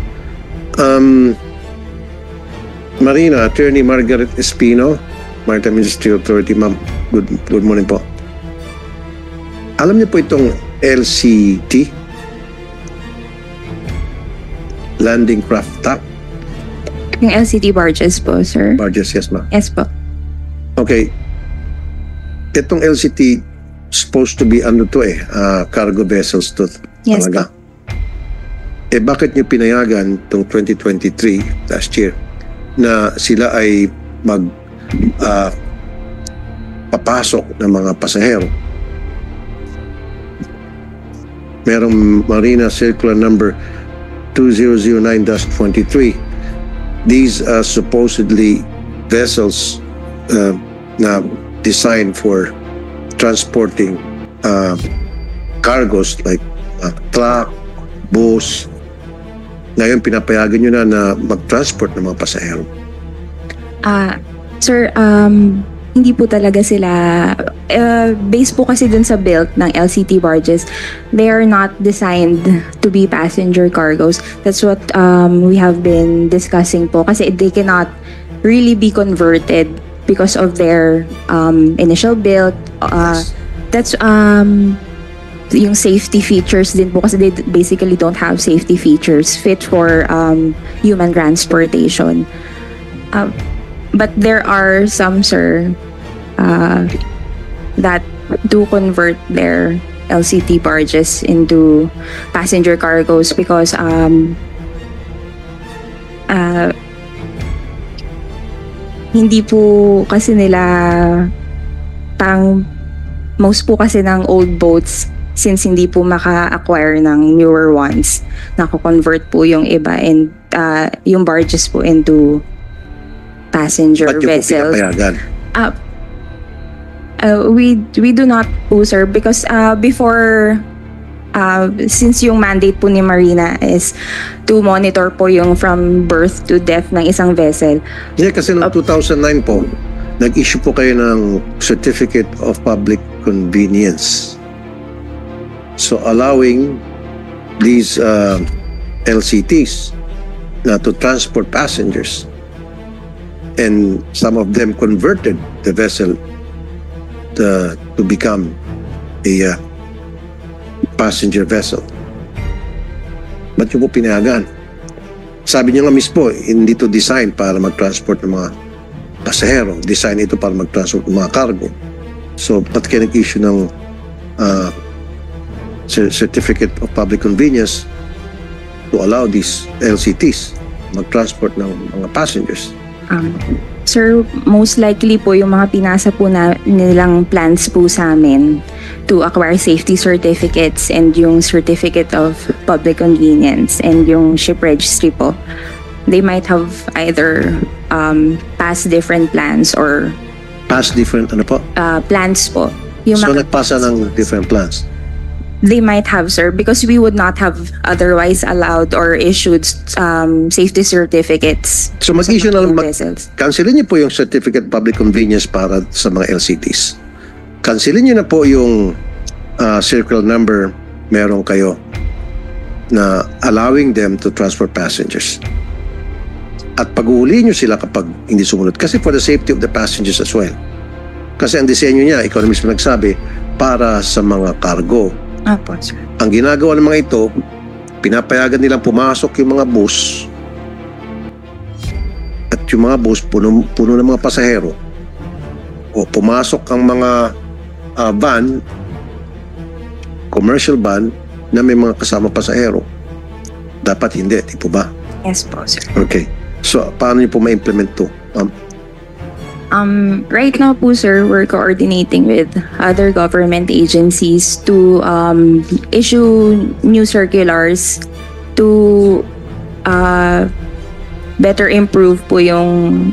Marina, Attorney Margaret Espino, Maritime Industry Authority, ma'am. Good morning po. Alam niyo po itong LCT? Landing Craft Tank? Yung LCT barges po, sir? Barges, yes, ma'am. Yes po. Okay. Itong LCT supposed to be cargo vessels to. Yes, talaga. Eh bakit niyo pinayagan itong 2023, last year, na sila ay papasok ng mga pasahero? Merong Marina Circular Number 2009-23. These are supposedly vessels na designed for transporting cargos like truck, bus. Ngayon pinapayagan nyo na mag-transport ng mga pasahero. Sir, hindi po talaga sila, based po kasi dun sa built ng LCT barges, they are not designed to be passenger cargos. That's what we have been discussing po, kasi they cannot really be converted because of their initial build. That's yung safety features din po, kasi they basically don't have safety features fit for human transportation. But there are some, sir, that do convert their LCT barges into passenger cargoes because hindi po kasi nila most po kasi ng old boats, since hindi po maka-acquire ng newer ones, nako-convert po yung iba and yung barges po into passenger Ba't yung po vessels. pinapayagan? We do not po, sir, because before since yung mandate po ni Marina is to monitor po yung from birth to death ng isang vessel. Hindi, kasi noong 2009 po, nag-issue po kayo ng Certificate of Public Convenience. So allowing these LCTs to transport passengers, and some of them converted the vessel to become a passenger vessel. Ba't yung po pinayagan? Sabi niyo nga mismo, hindi to design para mag-transport ng mga pasahero. Design ito para mag-transport ng mga cargo. So, ba't kayo nag-issue ng Certificate of Public Convenience to allow these LCTs mag-transport ng mga passengers? Sir, most likely po yung mga pinasa po nilang plans po sa amin to acquire safety certificates and yung Certificate of Public Convenience and yung ship registry po, they might have either passed different plans or Pass different, ano po? plans po. So, nagpasa ng different plans? They might have, sir, because we would not have otherwise allowed or issued safety certificates. So mag-issue na lang, vessels. cancelin niyo po yung Certificate of Public Convenience para sa mga LCTs. Cancelin niyo na po yung circle number meron kayo na allowing them to transport passengers. At pag-uuli niyo sila kapag hindi sumunod. Kasi for the safety of the passengers as well. Kasi ang disenyo niya, ikaw na mismo nagsabi, para sa mga cargo. Apo, sir. Ang ginagawa ng mga ito, pinapayagan nilang pumasok yung mga bus at yung mga bus puno ng mga pasahero, o pumasok ang mga van, commercial van na may mga kasama pasahero. Dapat hindi, di po ba? Yes po, sir. Okay. So, paano niyo po ma-implement to? Right now po, sir, we're coordinating with other government agencies to issue new circulars to better improve po yung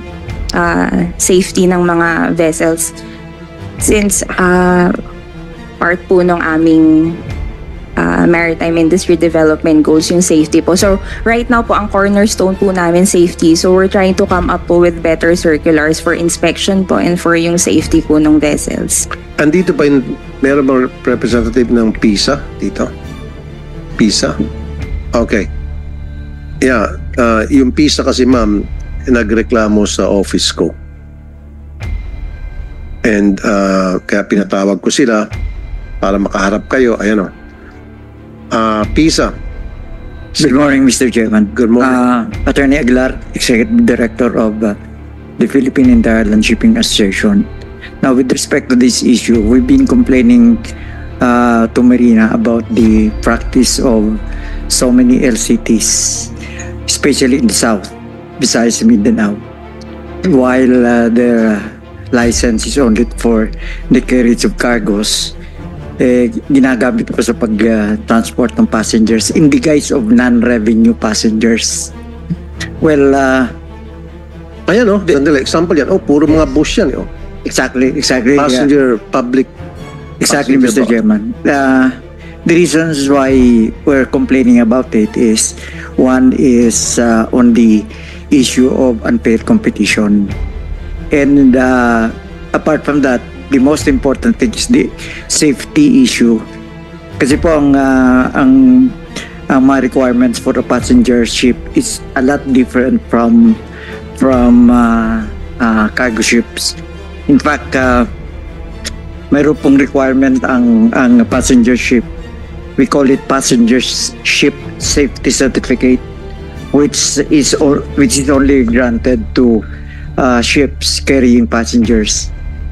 safety ng mga vessels. Since part po ng aming maritime industry development goals yung safety po. So right now po ang cornerstone po namin safety. So we're trying to come up po with better circulars for inspection po and for yung safety po ng vessels. Andito ba meron bang representative ng PISA dito? PISA? Okay. Yeah, yung PISA kasi ma'am, nagreklamo sa office ko. And kaya pinatawag ko sila para makaharap kayo. Ayan o. PISA. Good morning, Mr. Chairman. Good morning. Attorney Aguilar, Executive Director of the Philippine Interland Shipping Association. Now, with respect to this issue, we've been complaining to Marina about the practice of so many LCTs, especially in the South, besides Mindanao, while the license is only for the carriage of cargos. Ginagamit ko sa pag-transport ng passengers in the guise of non-revenue passengers. Well, ayan o, sandali, example yan. Oh, puro mga bus yan. Oh. Exactly. Passenger, public. Exactly, Mr. Chairman. The reasons why we're complaining about it is, one is on the issue of unfair competition. And apart from that, the most important thing is the safety issue. Kasi po ang mga requirements for a passenger ship is a lot different from cargo ships. In fact, mayroon pong requirement ang passenger ship. We call it passenger ship safety certificate, which is only granted to ships carrying passengers.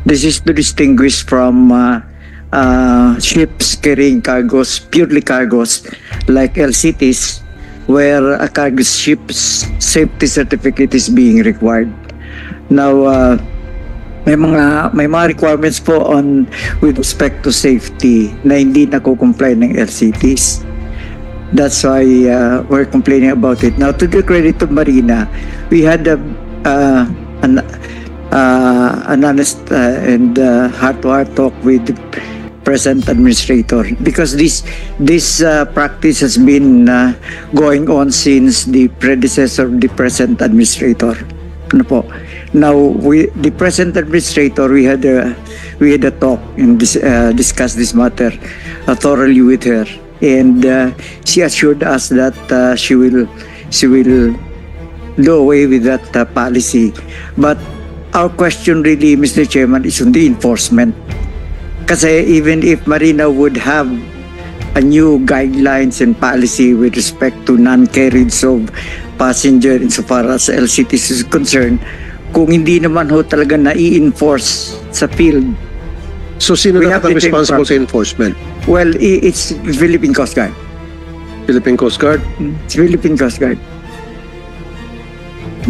This is to distinguish from ships carrying cargos, purely cargos, like LCTs, where a cargo ship's safety certificate is being required. Now, may mga requirements po on with respect to safety na hindi nako-comply ng LCTs. That's why we're complaining about it. Now, to the credit of Marina, we had an honest and heart-to-heart talk with the present administrator, because this practice has been going on since the predecessor of the present administrator. Ano po? Now, the present administrator, we had a talk and discussed this matter thoroughly with her, and she assured us that she will do away with that policy. But our question really, Mr. Chairman, is on the enforcement. Kasi even if Marina would have a new guidelines and policy with respect to non-carriage of passenger insofar as LCTs is concerned, kung hindi naman ho talaga na-i-enforce sa field. So sino dapat ang responsible sa enforcement? Well, it's Philippine Coast Guard. Philippine Coast Guard? It's Philippine Coast Guard.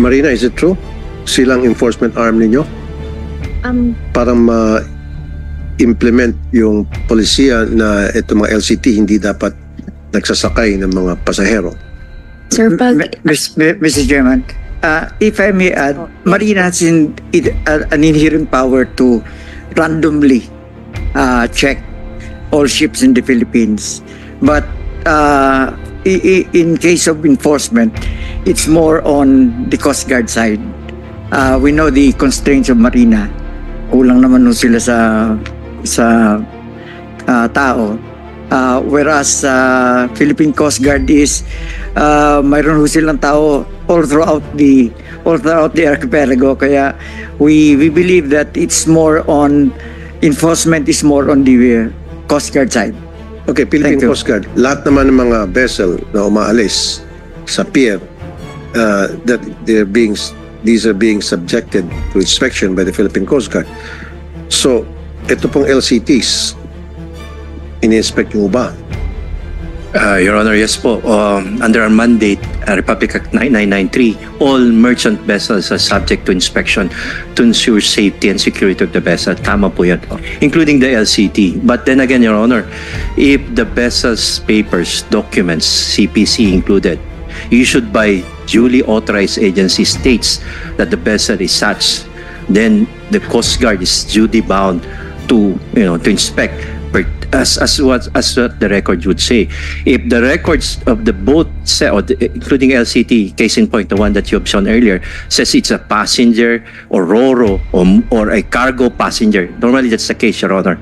Marina, is it true? Silang enforcement arm ninyo? Para ma-implement yung polisiya na itong mga LCT hindi dapat nagsasakay ng mga pasahero. Sir, Mr. Chairman, if I may add, Marina has an inherent power to randomly check all ships in the Philippines. But in case of enforcement, it's more on the Coast Guard side. We know the constraints of Marina. Kulang naman sila sa tao. Whereas Philippine Coast Guard is mayroon silang tao all throughout the archipelago. Kaya we believe that it's more on enforcement is more on the Coast Guard side. Okay, Philippine Coast Guard. Lahat naman ng mga vessel na umaalis sa pier that these are being subjected to inspection by the Philippine Coast Guard. So, ito pong LCTs, ini-inspect nyo ba? Your Honor, yes po. Under our mandate, Republic Act 9993, all merchant vessels are subject to inspection to ensure safety and security of the vessel. Tama po yan, including the LCT. But then again, Your Honor, if the vessel's papers, documents, CPC included, issued by duly authorized agency states that the vessel is such, then the Coast Guard is duty bound to inspect. As what the record would say. If the records of the boat, including LCT, case in point, the one that you have shown earlier, says it's a passenger or RoRo or a cargo passenger. Normally that's the case, Your Honor.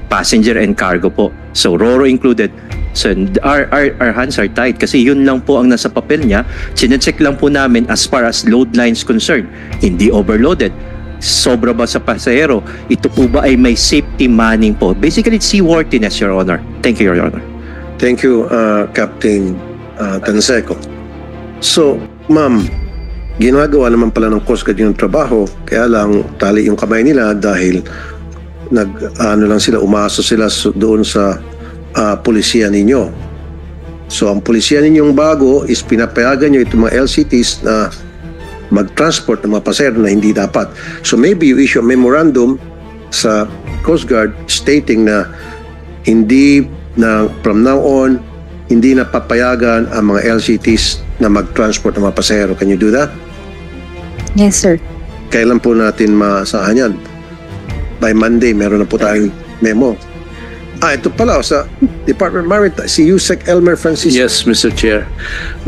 Passenger and cargo po. So RoRo included. So our hands are tied kasi yun lang po ang nasa papel niya. Chinecheck lang po namin as far as load lines concerned. Hindi overloaded. Sobra ba sa pasahero? Ito po ba ay may safety manning po? Basically, it's seaworthiness, Your Honor. Thank you, Your Honor. Thank you, Captain Tanseco. So, ma'am, ginagawa naman pala ng Coast Guard yung trabaho, kaya lang tali yung kamay nila dahil umaso sila doon sa polisiya ninyo. So, ang polisiya ninyong bago is pinapayagan nyo itong mga LCTs na mag-transport ng mga pasahero na hindi dapat. So maybe you issue a memorandum sa Coast Guard stating na from now on, hindi na papayagan ang mga LCTs na mag-transport ng mga pasahero. Can you do that? Yes, sir. Kailan po natin maasahan yan? By Monday, meron na po tayong memo. Ito pala sa Department of Maritime, si Yusek Elmer Francisco. Yes, Mr. Chair.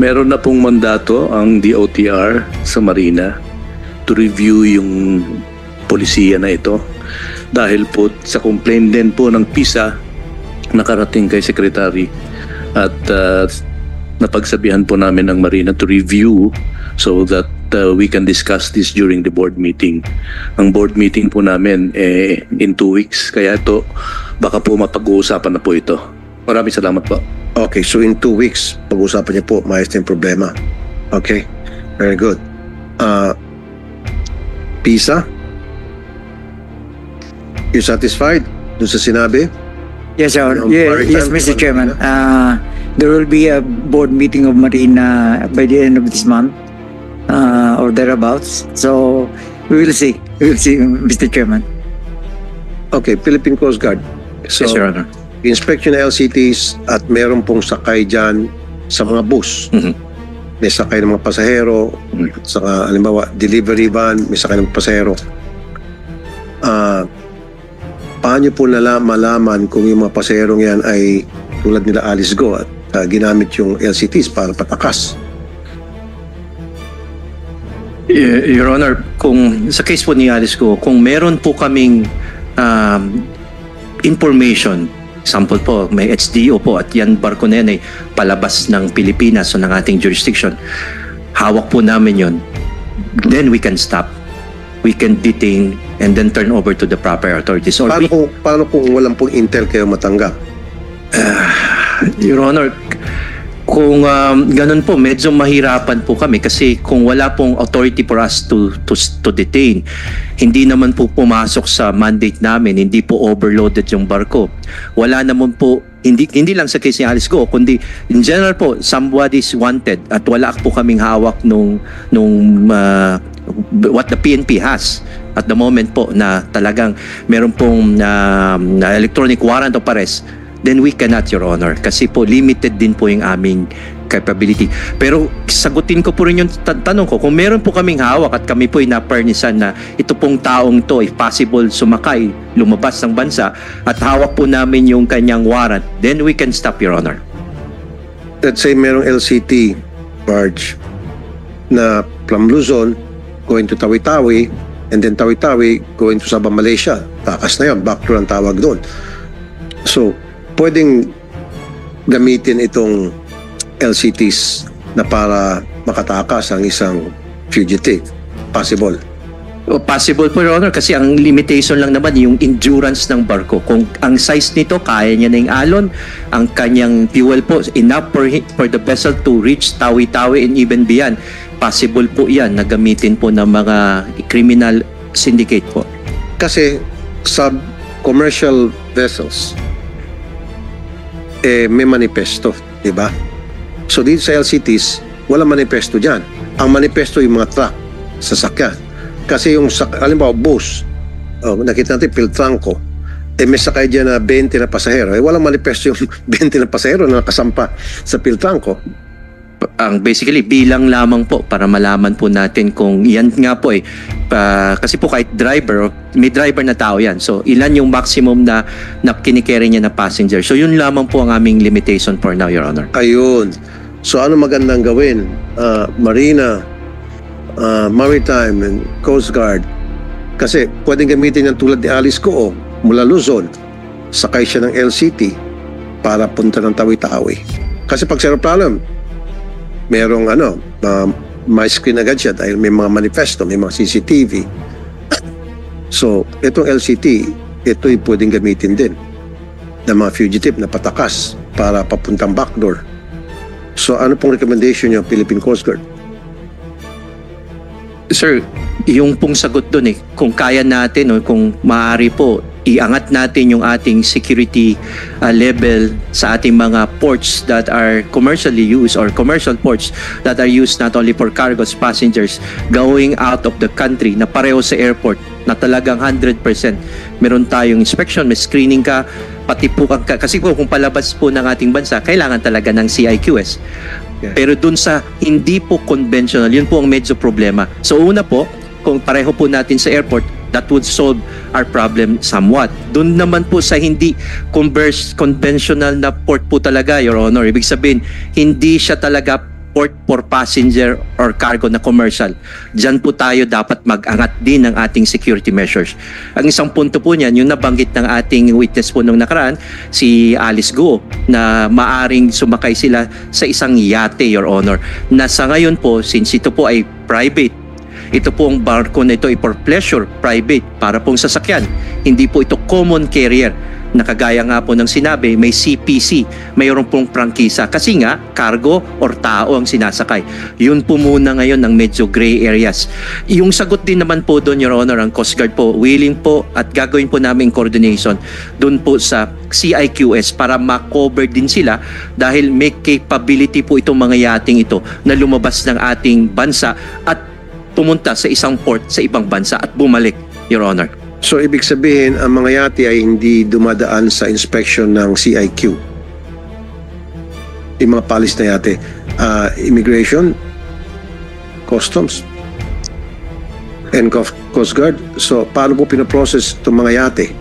Meron na pong mandato ang DOTR sa Marina to review yung polisiya na ito. Dahil po sa complaint din po ng PISA nakarating kay Secretary at napagsabihan po namin ang Marina to review so that we can discuss this during the board meeting. Ang board meeting po namin in 2 weeks. Kaya ito, baka po mapag-uusapan na po ito. Maraming salamat po. Okay, so in 2 weeks, pag-uusapan niyo po, maayos na yung problema. Okay, very good. PISA? You satisfied? doon sa sinabi? Yes, Your Honor. Maritime Yes, Mr. Chairman. There will be a board meeting of Marina by the end of this month or thereabouts. So we will see. We will see, Mr. Chairman. Okay, Philippine Coast Guard. So, Yes, Your Honor. inspection ng LCTs at meron pong sakay dyan sa mga bus. May sakay ng mga pasahero, saka halimbawa delivery van, may sakay ng pasahero. Paano po malaman kung yung mga pasaherong yan ay tulad nila Alice Go at ginamit yung LCTs para patakas? Your Honor, kung sa case po ni Alice Go, kung meron po kaming information, example po, may HDO po at yan barko na yan ay palabas ng Pilipinas o ng ating jurisdiction, hawak po namin yun, then we can stop, we can detain, and then turn over to the proper authorities. Or Paano kung walang pong intel kayo matanggap? Your Honor, kung ganun po, medyo mahirapan po kami kasi kung wala pong authority for us to detain, hindi naman po pumasok sa mandate namin, hindi po overloaded yung barko. Wala naman po, hindi lang sa case ni Alice Go, kundi in general po, somebody is wanted at wala po kaming hawak nung what the PNP has at the moment po na talagang meron pong electronic warrant of arrest, then we cannot, Your Honor, kasi po limited din po yung aming capability. Pero sagutin ko po rin yung tanong ko, kung meron po kaming hawak at kami po ay naparnisan na ito pong taong to ay possible sumakay, lumabas ng bansa at hawak po namin yung kanyang warrant, then we can stop, Your Honor. Let's say merong LCT barge na from Luzon going to Tawi-Tawi and then Tawi-Tawi going to Sabah, Malaysia. Takas na yun, backdoor ang tawag doon. So, pwedeng gamitin itong LCTs na para makatakas ang isang fugitive. Possible. Possible po, Your Honor, kasi ang limitation lang naman yung endurance ng barko. Kung ang size nito, kaya niya na yung alon, ang kanyang fuel po, enough for the vessel to reach Tawi-Tawi and even beyond. Possible po yan na gamitin po ng mga criminal syndicate po. Kasi sa commercial vessels, may manifesto, di ba? So dito sa LCTs, wala manifesto dyan. Ang manifesto yung mga truck, sasakyan. Kasi yung, halimbawa, bus, nakita natin, Piltrangco, may sakay dyan na 20 na pasahero. Walang manifesto yung 20 na pasahero na nakasampa sa Piltrangco. Ang basically bilang lamang po para malaman po natin kung yan nga po kasi po kahit driver, may driver na tao yan. So ilan yung maximum na kinikerry niya na passenger. So yun lamang po ang aming limitation for now, Your Honor. Ayun. So ano magandang gawin? Marina, Maritime and Coast Guard. Kasi pwedeng gamitin yung tulad ni Alice Go mula Luzon. Sakay siya ng LCT para punta ng Tawi-Tawi. Kasi pag sa aeroplano, merong may screen agad siya dahil may mga manifesto, may mga CCTV. So, itong LCT, ito'y pwedeng gamitin din ng mga fugitive na patakas para papuntang backdoor. So, ano pong recommendation niyo, Philippine Coast Guard? Sir, yung pong sagot doon kung kaya natin o kung maaari po, iangat natin yung ating security level sa ating mga ports that are commercially used or commercial ports that are used not only for cargos, passengers going out of the country na pareho sa airport na talagang 100%. Meron tayong inspection, may screening ka, pati po kasi po kung palabas po ng ating bansa, kailangan talaga ng CIQS. Pero dun sa hindi po conventional, yun po ang medyo problema. So una po, kung pareho po natin sa airport, that would solve our problem somewhat. Doon naman po sa hindi conventional na port po talaga, Your Honor. Ibig sabihin, hindi siya talaga port for passenger or cargo na commercial. Diyan po tayo dapat mag-angat din ng ating security measures. Ang isang punto po niyan, yung nabanggit ng ating witness po nung nakaraan, si Alice Go, na maaring sumakay sila sa isang yate, Your Honor. Na sa ngayon po, since ito po ay private, ito po ang barko na ito ay for pleasure, private, para pong sasakyan. Hindi po ito common carrier. Nakagaya nga po ng sinabi, may CPC, mayroon pong prangkisa. Kasi nga, cargo or tao ang sinasakay. Yun po muna ngayon ang medyo gray areas. Yung sagot din naman po doon, Your Honor, ang Coast Guard po, willing po at gagawin po namin coordination doon po sa CIQS para ma-cover din sila dahil may capability po itong mga yating ito na lumabas ng ating bansa at pumunta sa isang port sa ibang bansa at bumalik, Your Honor. So, ibig sabihin, ang mga yate ay hindi dumadaan sa inspection ng CIQ. Yung mga palis na yate. Immigration, Customs, and Coast Guard. So, paano po pinaprocess itong mga yate?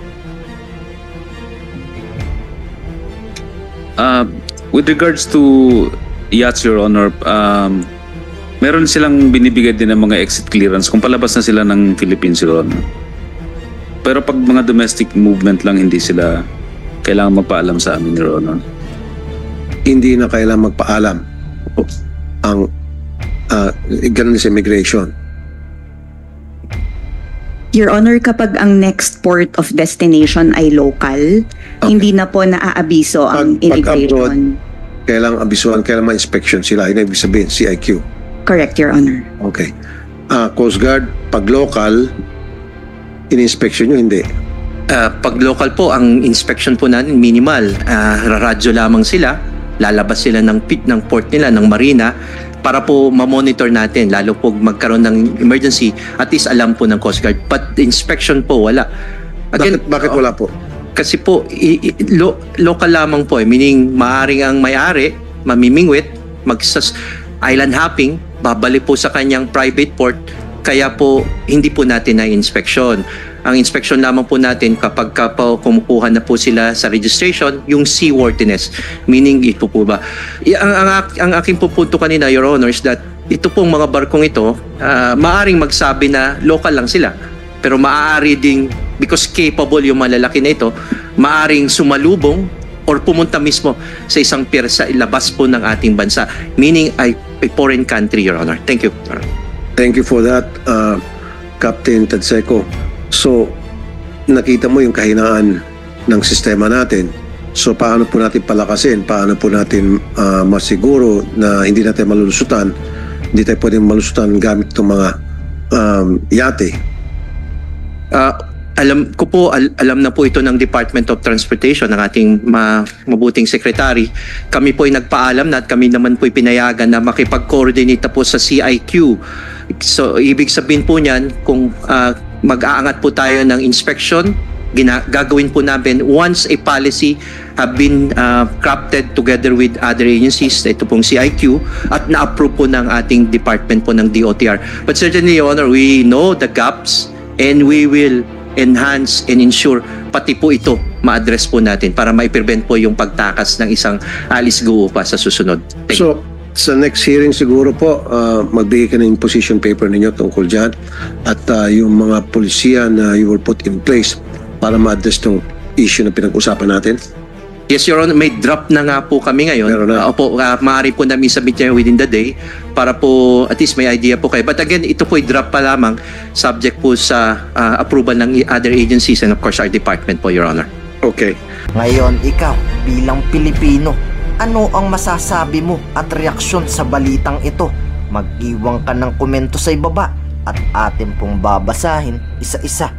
With regards to yachts, Your Honor, meron silang binibigay din ng mga exit clearance kung palabas na sila ng Philippines, Your Honor. Pero pag mga domestic movement lang, hindi sila kailangan magpaalam sa amin, Your Honor. Hindi na kailangan magpaalam ang ganun sa immigration. Your Honor, kapag ang next port of destination ay local, hindi na po naaabiso ang immigration. Kailangan abisuhan, kailangan ma-inspection sila. Yun ang ibig sabihin, CIQ. Correct, Your Honor. Okay. Coast Guard, pag local, in-inspection nyo, hindi? Pag local po, ang inspection po natin minimal. Radyo lamang sila, lalabas sila ng port nila, ng marina, para po ma-monitor natin, lalo po magkaroon ng emergency, at least alam po ng Coast Guard. But inspection po, wala. Again, bakit wala po? Kasi po, local lamang po, meaning maaring ang may-ari, mamimingwit, island hopping, babalik po sa kanyang private port, kaya po hindi po natin na-inspection. Ang inspection lamang po natin kapag kumukuha na po sila sa registration, yung seaworthiness. Meaning ito po ba? Ang aking pupunto kanina, Your Honor, is that ito pong mga barkong ito, maaring magsabi na local lang sila. Pero maaari ding, because capable yung malalaki na ito, maaring sumalubong or pumunta mismo sa isang pier sa ilabas po ng ating bansa. Meaning a foreign country, Your Honor. Thank you, Your Honor. Thank you for that, Captain Tadseco. So, nakita mo yung kahinaan ng sistema natin. So, paano po natin palakasin? Paano po natin masiguro na hindi natin malulusutan? Hindi tayo pwedeng malulusutan gamit itong mga yate? Alam ko po, alam na po ito ng Department of Transportation, ng ating mabuting secretary. Kami po ay nagpaalam na at kami naman po ay pinayagan na makipag-coordinate po sa CIQ. So, ibig sabihin po niyan, kung mag-aangat po tayo ng inspection, gagawin po namin once a policy have been crafted together with other agencies, ito pong CIQ, at na-approve po ng ating department po ng DOTR. But certainly, Your Honor, we know the gaps and we will enhance and ensure pati po ito ma-address po natin para ma-prevent po yung pagtakas ng isang Alice Guo pa sa susunod. So, sa next hearing siguro po, magbigay ka ng position paper ninyo tungkol dyan at yung mga polisiya na you will put in place para ma-address itong issue na pinag-usapan natin? Yes, Your Honor, may draft na nga po kami ngayon. Opo, maaari po namin submit yan within the day para po at least may idea po kayo. But again, ito po ay draft pa lamang subject po sa approval ng other agencies and of course our department po, Your Honor. Okay. Ngayon, ikaw bilang Pilipino, ano ang masasabi mo at reaksyon sa balitang ito? Mag-iwan ka ng komento sa ibaba at atin pong babasahin isa-isa.